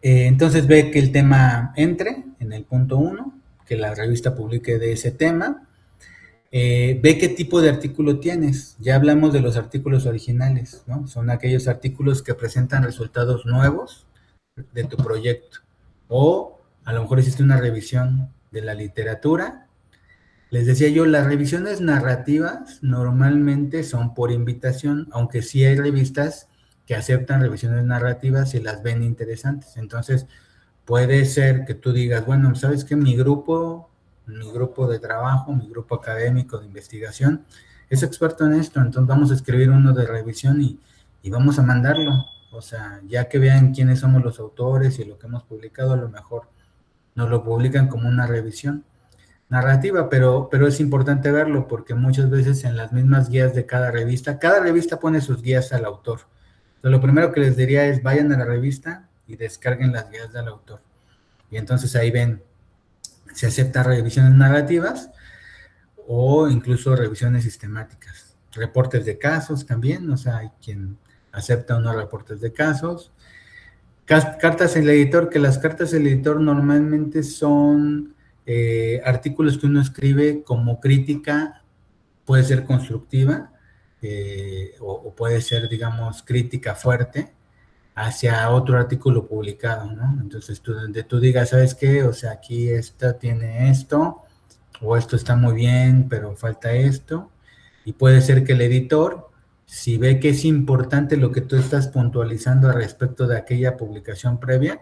Entonces ve que el tema entre en el punto 1, que la revista publique de ese tema. Ve qué tipo de artículo tienes. Ya hablamos de los artículos originales, ¿no? Son aquellos artículos que presentan resultados nuevos de tu proyecto. O a lo mejor hiciste una revisión de la literatura. Les decía yo, las revisiones narrativas normalmente son por invitación, aunque sí hay revistas que aceptan revisiones narrativas y las ven interesantes. Entonces, puede ser que tú digas, bueno, ¿sabes qué? Mi grupo de trabajo, mi grupo académico de investigación es experto en esto, entonces vamos a escribir uno de revisión y vamos a mandarlo. O sea, ya que vean quiénes somos los autores y lo que hemos publicado, a lo mejor nos lo publican como una revisión narrativa, pero es importante verlo porque muchas veces en las mismas guías de cada revista pone sus guías al autor. Entonces, lo primero que les diría es vayan a la revista y descarguen las guías del autor. Y entonces ahí ven si acepta revisiones narrativas o incluso revisiones sistemáticas. Reportes de casos también, o sea, hay quien acepta unos reportes de casos. Cartas al editor, que las cartas al editor normalmente son artículos que uno escribe como crítica, puede ser constructiva o puede ser, digamos, crítica fuerte hacia otro artículo publicado, ¿no? Entonces, donde tú digas, ¿sabes qué? O sea, aquí esta tiene esto, o esto está muy bien, pero falta esto, y puede ser que el editor, si ve que es importante lo que tú estás puntualizando al respecto de aquella publicación previa,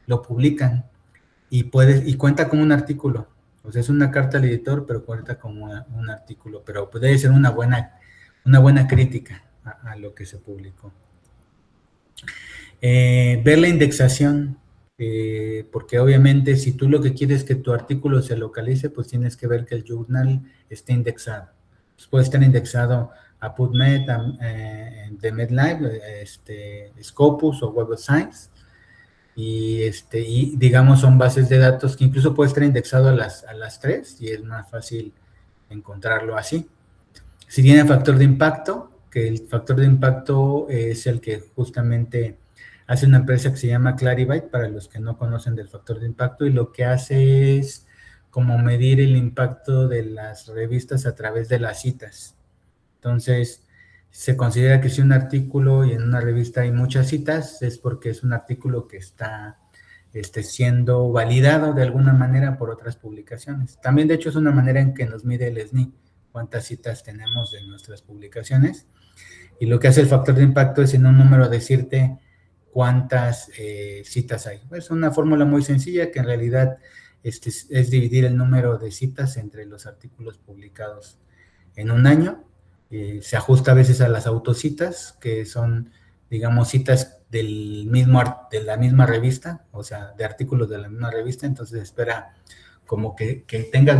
lo publican y cuenta como un artículo. O sea, es una carta al editor, pero cuenta como un artículo, pero puede ser una buena crítica a lo que se publicó. Ver la indexación, porque obviamente si tú lo que quieres es que tu artículo se localice, pues tienes que ver que el journal esté indexado. Pues puede estar indexado a PubMed, de MedLive, Scopus o Web of Science, y digamos son bases de datos que incluso puede estar indexado a las tres y es más fácil encontrarlo así. Si tiene factor de impacto, que el factor de impacto es el que justamente hace una empresa que se llama Clarivate, para los que no conocen del factor de impacto, y lo que hace es como medir el impacto de las revistas a través de las citas. Entonces, se considera que si un artículo y en una revista hay muchas citas, es porque es un artículo que está siendo validado de alguna manera por otras publicaciones. También, de hecho, es una manera en que nos mide el SNI, cuántas citas tenemos de nuestras publicaciones. Y lo que hace el factor de impacto es en un número decirte cuántas citas hay. Es una fórmula muy sencilla que en realidad es dividir el número de citas entre los artículos publicados en un año. Se ajusta a veces a las autocitas, que son, digamos, citas de la misma revista, o sea, de artículos de la misma revista, entonces espera como que tenga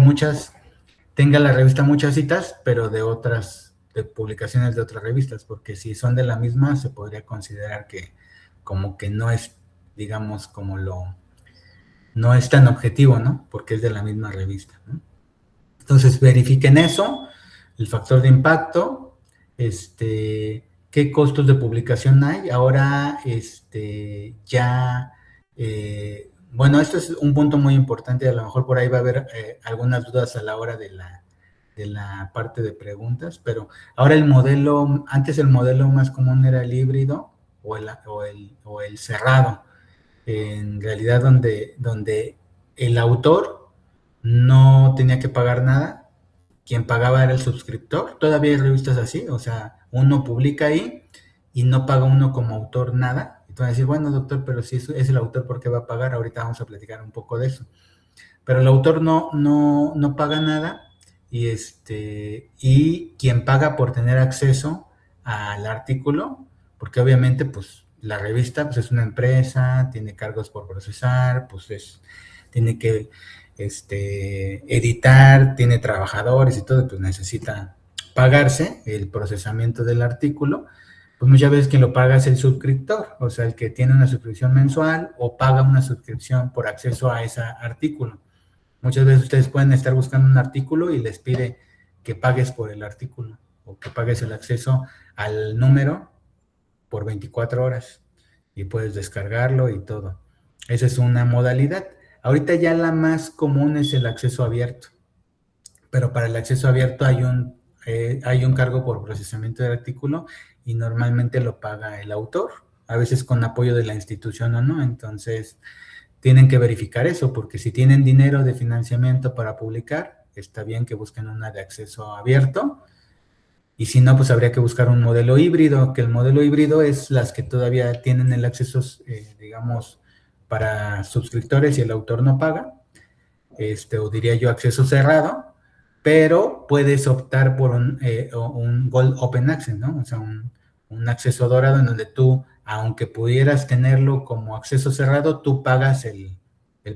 la revista muchas citas, pero de publicaciones de otras revistas, porque si son de la misma, se podría considerar que como que no es, digamos, no es tan objetivo, ¿no? Porque es de la misma revista, ¿no? Entonces, verifiquen eso, el factor de impacto, qué costos de publicación hay. Ahora, bueno, esto es un punto muy importante, a lo mejor por ahí va a haber algunas dudas a la hora de la parte de preguntas, pero ahora antes el modelo más común era el híbrido o el cerrado, en realidad donde el autor no tenía que pagar nada, quien pagaba era el suscriptor. Todavía hay revistas así, o sea, uno publica ahí y no paga uno como autor nada. Entonces decir, bueno, doctor, pero si es el autor, ¿por qué va a pagar? Ahorita vamos a platicar un poco de eso. Pero el autor no paga nada, y quien paga por tener acceso al artículo, porque obviamente pues la revista pues es una empresa, tiene cargos por procesar, pues tiene que editar, tiene trabajadores y todo, pues necesita pagarse el procesamiento del artículo. Pues muchas veces quien lo paga es el suscriptor, o sea, el que tiene una suscripción mensual o paga una suscripción por acceso a ese artículo. Muchas veces ustedes pueden estar buscando un artículo y les pide que pagues por el artículo o que pagues el acceso al número por 24 horas y puedes descargarlo y todo. Esa es una modalidad. Ahorita ya la más común es el acceso abierto, pero para el acceso abierto hay un cargo por procesamiento del artículo y normalmente lo paga el autor, a veces con apoyo de la institución o no. Entonces, tienen que verificar eso, porque si tienen dinero de financiamiento para publicar, está bien que busquen una de acceso abierto, y si no, pues habría que buscar un modelo híbrido, que el modelo híbrido es las que todavía tienen el acceso, digamos, para suscriptores y el autor no paga, o diría yo acceso cerrado, pero puedes optar por un Gold Open Access, ¿no? O sea, un acceso dorado en donde tú, aunque pudieras tenerlo como acceso cerrado, tú pagas el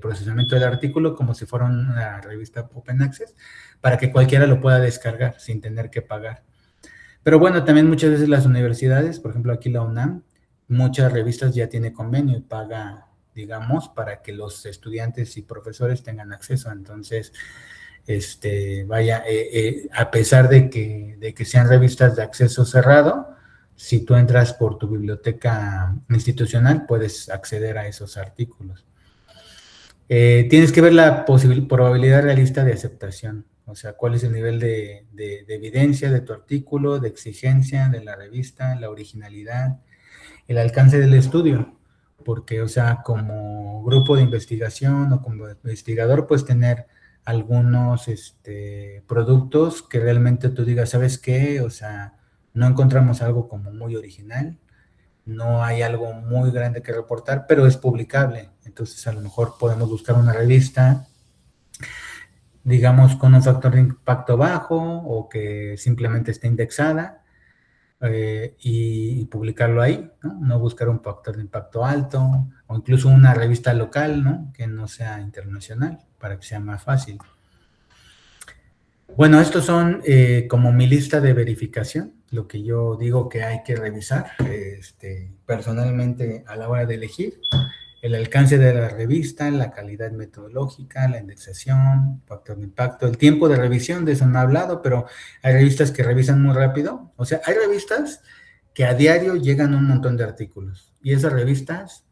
procesamiento del artículo como si fuera una revista Open Access, para que cualquiera lo pueda descargar sin tener que pagar. Pero bueno, también muchas veces las universidades, por ejemplo aquí la UNAM, muchas revistas ya tiene convenio y paga, digamos, para que los estudiantes y profesores tengan acceso. Entonces, a pesar de que sean revistas de acceso cerrado, si tú entras por tu biblioteca institucional, puedes acceder a esos artículos. Tienes que ver la probabilidad realista de aceptación, o sea, cuál es el nivel de evidencia de tu artículo, de exigencia de la revista, la originalidad, el alcance del estudio, porque, o sea, como grupo de investigación o como investigador, puedes tener algunos productos que realmente tú digas, ¿sabes qué? O sea, no encontramos algo como muy original, no hay algo muy grande que reportar, pero es publicable. Entonces, a lo mejor podemos buscar una revista digamos, con un factor de impacto bajo o que simplemente esté indexada y publicarlo ahí, ¿no? No buscar un factor de impacto alto o incluso una revista local, ¿no? Que no sea internacional para que sea más fácil. Bueno, estos son como mi lista de verificación, lo que yo digo que hay que revisar personalmente a la hora de elegir. El alcance de la revista, la calidad metodológica, la indexación, factor de impacto, el tiempo de revisión, de eso no he hablado, pero hay revistas que revisan muy rápido. O sea, hay revistas que a diario llegan un montón de artículos y esas revistas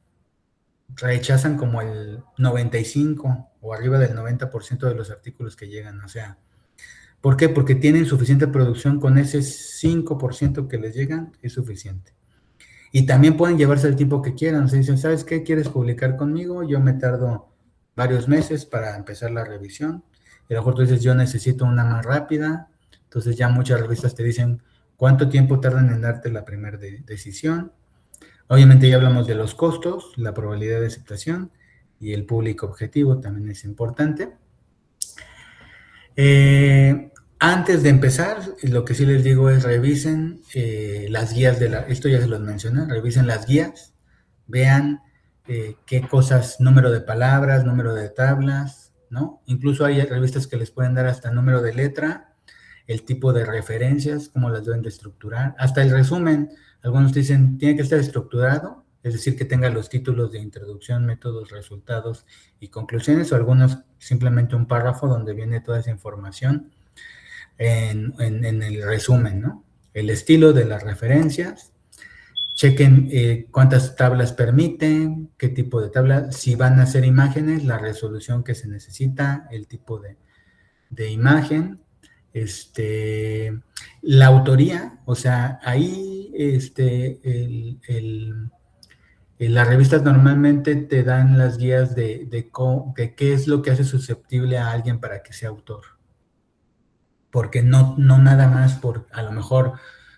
rechazan como el 95 o arriba del 90% de los artículos que llegan. O sea, ¿por qué? Porque tienen suficiente producción, con ese 5% que les llegan es suficiente. Y también pueden llevarse el tiempo que quieran. O sea, dicen, ¿sabes qué? ¿Quieres publicar conmigo? Yo me tardo varios meses para empezar la revisión. Y a lo mejor tú dices, yo necesito una más rápida. Entonces ya muchas revistas te dicen cuánto tiempo tardan en darte la primera decisión. Obviamente ya hablamos de los costos, la probabilidad de aceptación y el público objetivo también es importante. Antes de empezar, lo que sí les digo es revisen las guías esto ya se los mencioné, revisen las guías, vean qué cosas, número de palabras, número de tablas, ¿no? Incluso hay revistas que les pueden dar hasta número de letra, el tipo de referencias, cómo las deben de estructurar, hasta el resumen. Algunos dicen, tiene que estar estructurado, es decir, que tenga los títulos de introducción, métodos, resultados y conclusiones, o algunos simplemente un párrafo donde viene toda esa información en el resumen, ¿no? El estilo de las referencias, chequen cuántas tablas permiten, qué tipo de tabla, si van a hacer imágenes, la resolución que se necesita, el tipo de imagen, la autoría, o sea, ahí las revistas normalmente te dan las guías de qué es lo que hace susceptible a alguien para que sea autor. Porque no nada más por a lo mejor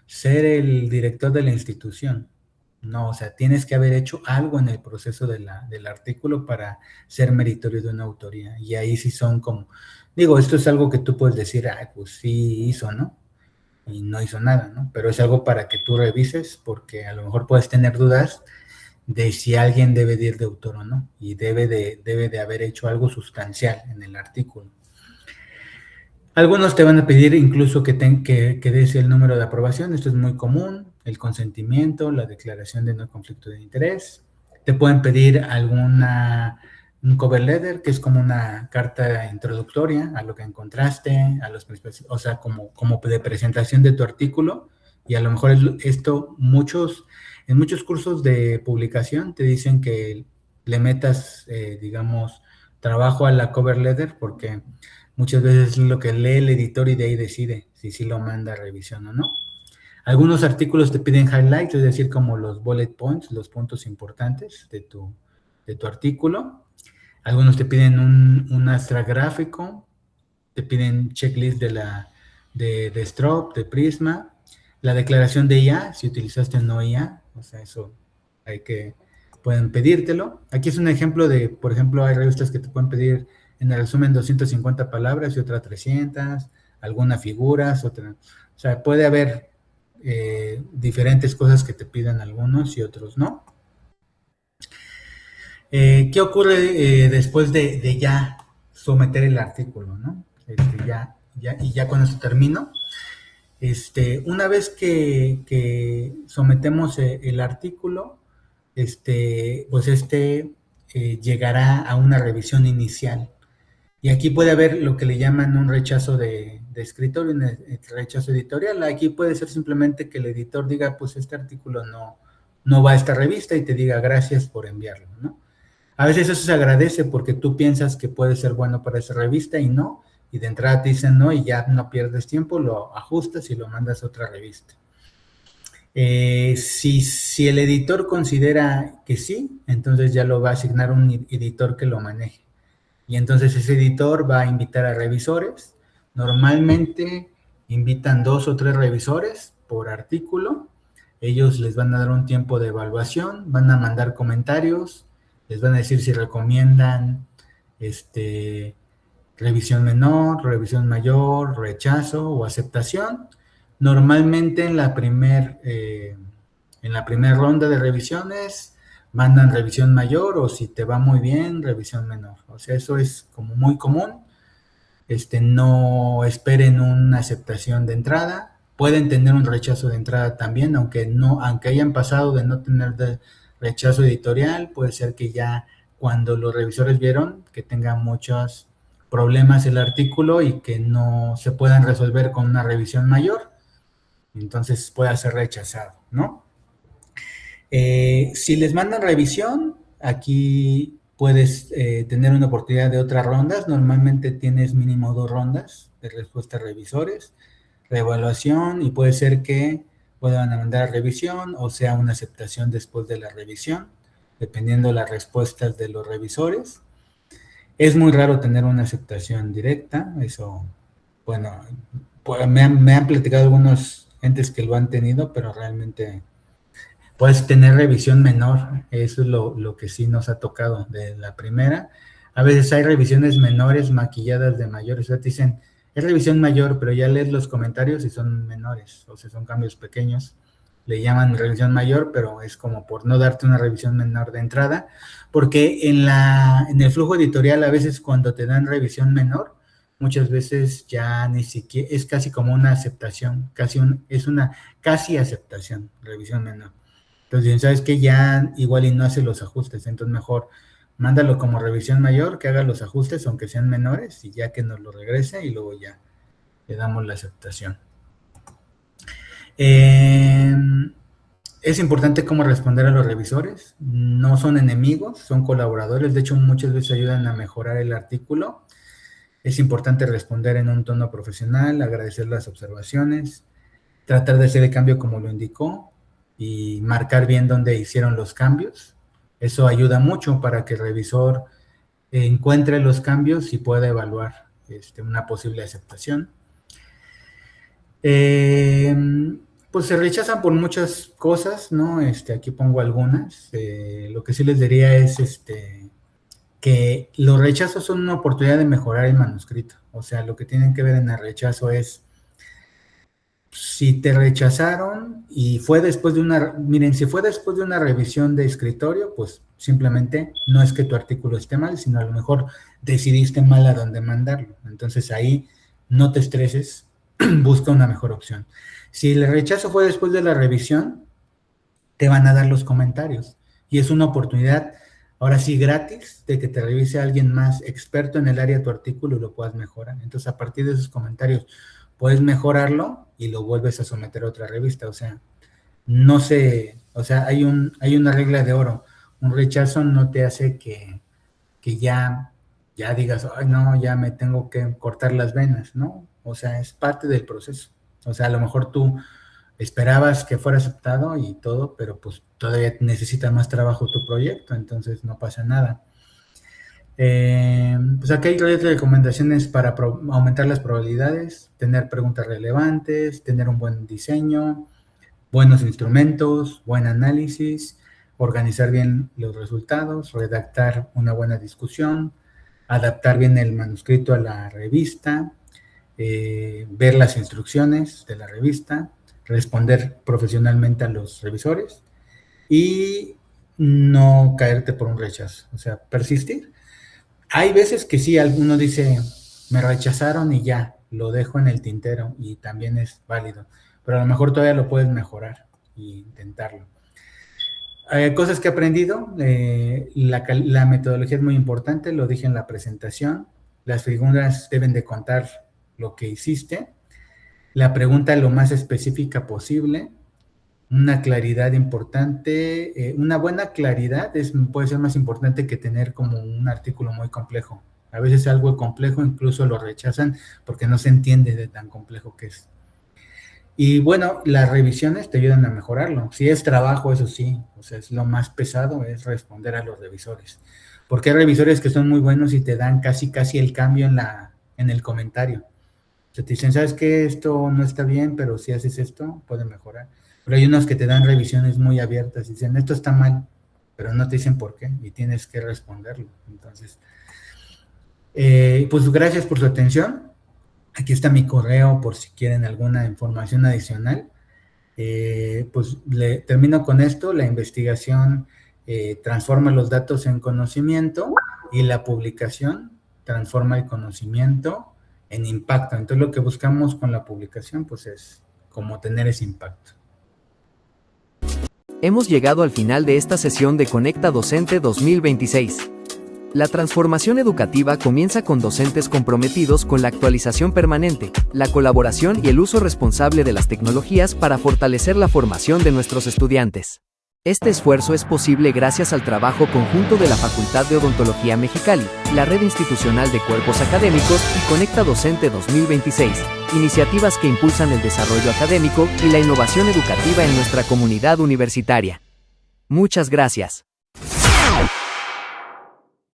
ser el director de la institución. No, o sea, tienes que haber hecho algo en el proceso del artículo para ser meritorio de una autoría. Y ahí sí son como, digo, esto es algo que tú puedes decir, ay, pues sí hizo, ¿no? Y no hizo nada, ¿no? Pero es algo para que tú revises, porque a lo mejor puedes tener dudas de si alguien debe de ir de autor o no, y debe de haber hecho algo sustancial en el artículo. Algunos te van a pedir incluso que des el número de aprobación, esto es muy común, el consentimiento, la declaración de no conflicto de interés. Te pueden pedir un cover letter, que es como una carta introductoria a lo que encontraste, o sea, como de presentación de tu artículo, y a lo mejor esto en muchos cursos de publicación te dicen que le metas, digamos, trabajo a la cover letter, porque muchas veces es lo que lee el editor y de ahí decide si lo manda a revisión o no. Algunos artículos te piden highlights, es decir, como los bullet points, los puntos importantes de tu artículo. Algunos te piden un abstract gráfico, te piden checklist de Strobe, de Prisma, la declaración de IA, si utilizaste o no IA, o sea, eso pueden pedírtelo. Aquí es un ejemplo de, por ejemplo, hay revistas que te pueden pedir en el resumen 250 palabras y otra 300, algunas figuras, otra. O sea, puede haber diferentes cosas que te pidan algunos y otros no. ¿Qué ocurre después de ya someter el artículo, ¿no? Y ya con eso termino. Una vez que sometemos el artículo, pues llegará a una revisión inicial. Y aquí puede haber lo que le llaman un rechazo de escritor, un rechazo editorial. Aquí puede ser simplemente que el editor diga, pues este artículo no va a esta revista y te diga gracias por enviarlo, ¿no? A veces eso se agradece porque tú piensas que puede ser bueno para esa revista y no, y de entrada te dicen no y ya no pierdes tiempo, lo ajustas y lo mandas a otra revista. Si el editor considera que sí, entonces ya lo va a asignar un editor que lo maneje. Y entonces ese editor va a invitar a revisores. Normalmente invitan 2 o 3 revisores por artículo. Ellos les van a dar un tiempo de evaluación, van a mandar comentarios, les van a decir si recomiendan que revisión menor, revisión mayor, rechazo o aceptación. Normalmente en la primera ronda de revisiones mandan revisión mayor, o si te va muy bien, revisión menor. O sea, eso es como muy común. No esperen una aceptación de entrada. Pueden tener un rechazo de entrada también, aunque hayan pasado de no tener rechazo editorial, puede ser que ya cuando los revisores vieron que tenga muchos problemas el artículo y que no se puedan resolver con una revisión mayor, entonces pueda ser rechazado, ¿no? Si les mandan revisión, aquí puedes tener una oportunidad de otras rondas. Normalmente tienes mínimo 2 rondas de respuesta a revisores, reevaluación, y puede ser que puedan mandar a revisión o sea una aceptación después de la revisión, dependiendo de las respuestas de los revisores. Es muy raro tener una aceptación directa, eso, bueno, pues me han platicado algunos entes que lo han tenido, pero realmente puedes tener revisión menor, eso es lo que sí nos ha tocado de la primera. A veces hay revisiones menores maquilladas de mayores, o sea, te dicen, es revisión mayor, pero ya lees los comentarios y son menores, o sea, son cambios pequeños. Le llaman revisión mayor, pero es como por no darte una revisión menor de entrada, porque en el flujo editorial a veces cuando te dan revisión menor, muchas veces ya ni siquiera, es casi como una aceptación, es una casi aceptación, revisión menor. Entonces, ¿sabes qué? Ya igual y no hace los ajustes, entonces mejor mándalo como revisión mayor, que haga los ajustes, aunque sean menores, y ya que nos lo regrese, y luego ya le damos la aceptación. Es importante cómo responder a los revisores. No son enemigos, son colaboradores. De hecho, muchas veces ayudan a mejorar el artículo. Es importante responder en un tono profesional, agradecer las observaciones, tratar de hacer el cambio como lo indicó y marcar bien dónde hicieron los cambios. Eso ayuda mucho para que el revisor encuentre los cambios y pueda evaluar una posible aceptación. Pues se rechazan por muchas cosas, ¿no? Aquí pongo algunas. Lo que sí les diría es que los rechazos son una oportunidad de mejorar el manuscrito. O sea, lo que tienen que ver en el rechazo es si te rechazaron y fue después de si fue después de una revisión de escritorio, pues simplemente no es que tu artículo esté mal, sino a lo mejor decidiste mal a dónde mandarlo. Entonces ahí no te estreses, busca una mejor opción. Si el rechazo fue después de la revisión, te van a dar los comentarios y es una oportunidad, ahora sí gratis, de que te revise alguien más experto en el área de tu artículo y lo puedas mejorar. Entonces a partir de esos comentarios puedes mejorarlo y lo vuelves a someter a otra revista. O sea, hay una regla de oro. Un rechazo no te hace que ya digas, ay, no, ya me tengo que cortar las venas, ¿no? O sea, es parte del proceso. O sea, a lo mejor tú esperabas que fuera aceptado y todo, pero pues todavía necesita más trabajo tu proyecto, entonces no pasa nada. Pues aquí hay recomendaciones para aumentar las probabilidades, tener preguntas relevantes, tener un buen diseño, buenos instrumentos, buen análisis, organizar bien los resultados, redactar una buena discusión, adaptar bien el manuscrito a la revista, ver las instrucciones de la revista, responder profesionalmente a los revisores y no caerte por un rechazo, o sea, persistir. Hay veces que sí, alguno dice, me rechazaron y ya, lo dejo en el tintero y también es válido, pero a lo mejor todavía lo puedes mejorar e intentarlo. Cosas que he aprendido, la metodología es muy importante, lo dije en la presentación, las figuras deben de contar lo que hiciste, la pregunta lo más específica posible, una claridad importante, una buena claridad puede ser más importante que tener como un artículo muy complejo. A veces algo complejo incluso lo rechazan porque no se entiende de tan complejo que es. Y bueno, las revisiones te ayudan a mejorarlo. Si es trabajo, eso sí, o sea, es lo más pesado, es responder a los revisores. Porque hay revisores que son muy buenos y te dan casi el cambio en el comentario. O sea, te dicen, ¿sabes qué? Esto no está bien, pero si haces esto, puede mejorar. Pero hay unos que te dan revisiones muy abiertas y dicen, esto está mal, pero no te dicen por qué y tienes que responderlo. Entonces, Pues gracias por su atención. Aquí está mi correo por si quieren alguna información adicional. Pues termino con esto. La investigación transforma los datos en conocimiento y la publicación transforma el conocimiento en impacto. Entonces lo que buscamos con la publicación pues es como tener ese impacto. Hemos llegado al final de esta sesión de Conecta Docente 2026. La transformación educativa comienza con docentes comprometidos con la actualización permanente, la colaboración y el uso responsable de las tecnologías para fortalecer la formación de nuestros estudiantes. Este esfuerzo es posible gracias al trabajo conjunto de la Facultad de Odontología Mexicali, la Red Institucional de Cuerpos Académicos y Conecta Docente 2026, iniciativas que impulsan el desarrollo académico y la innovación educativa en nuestra comunidad universitaria. Muchas gracias.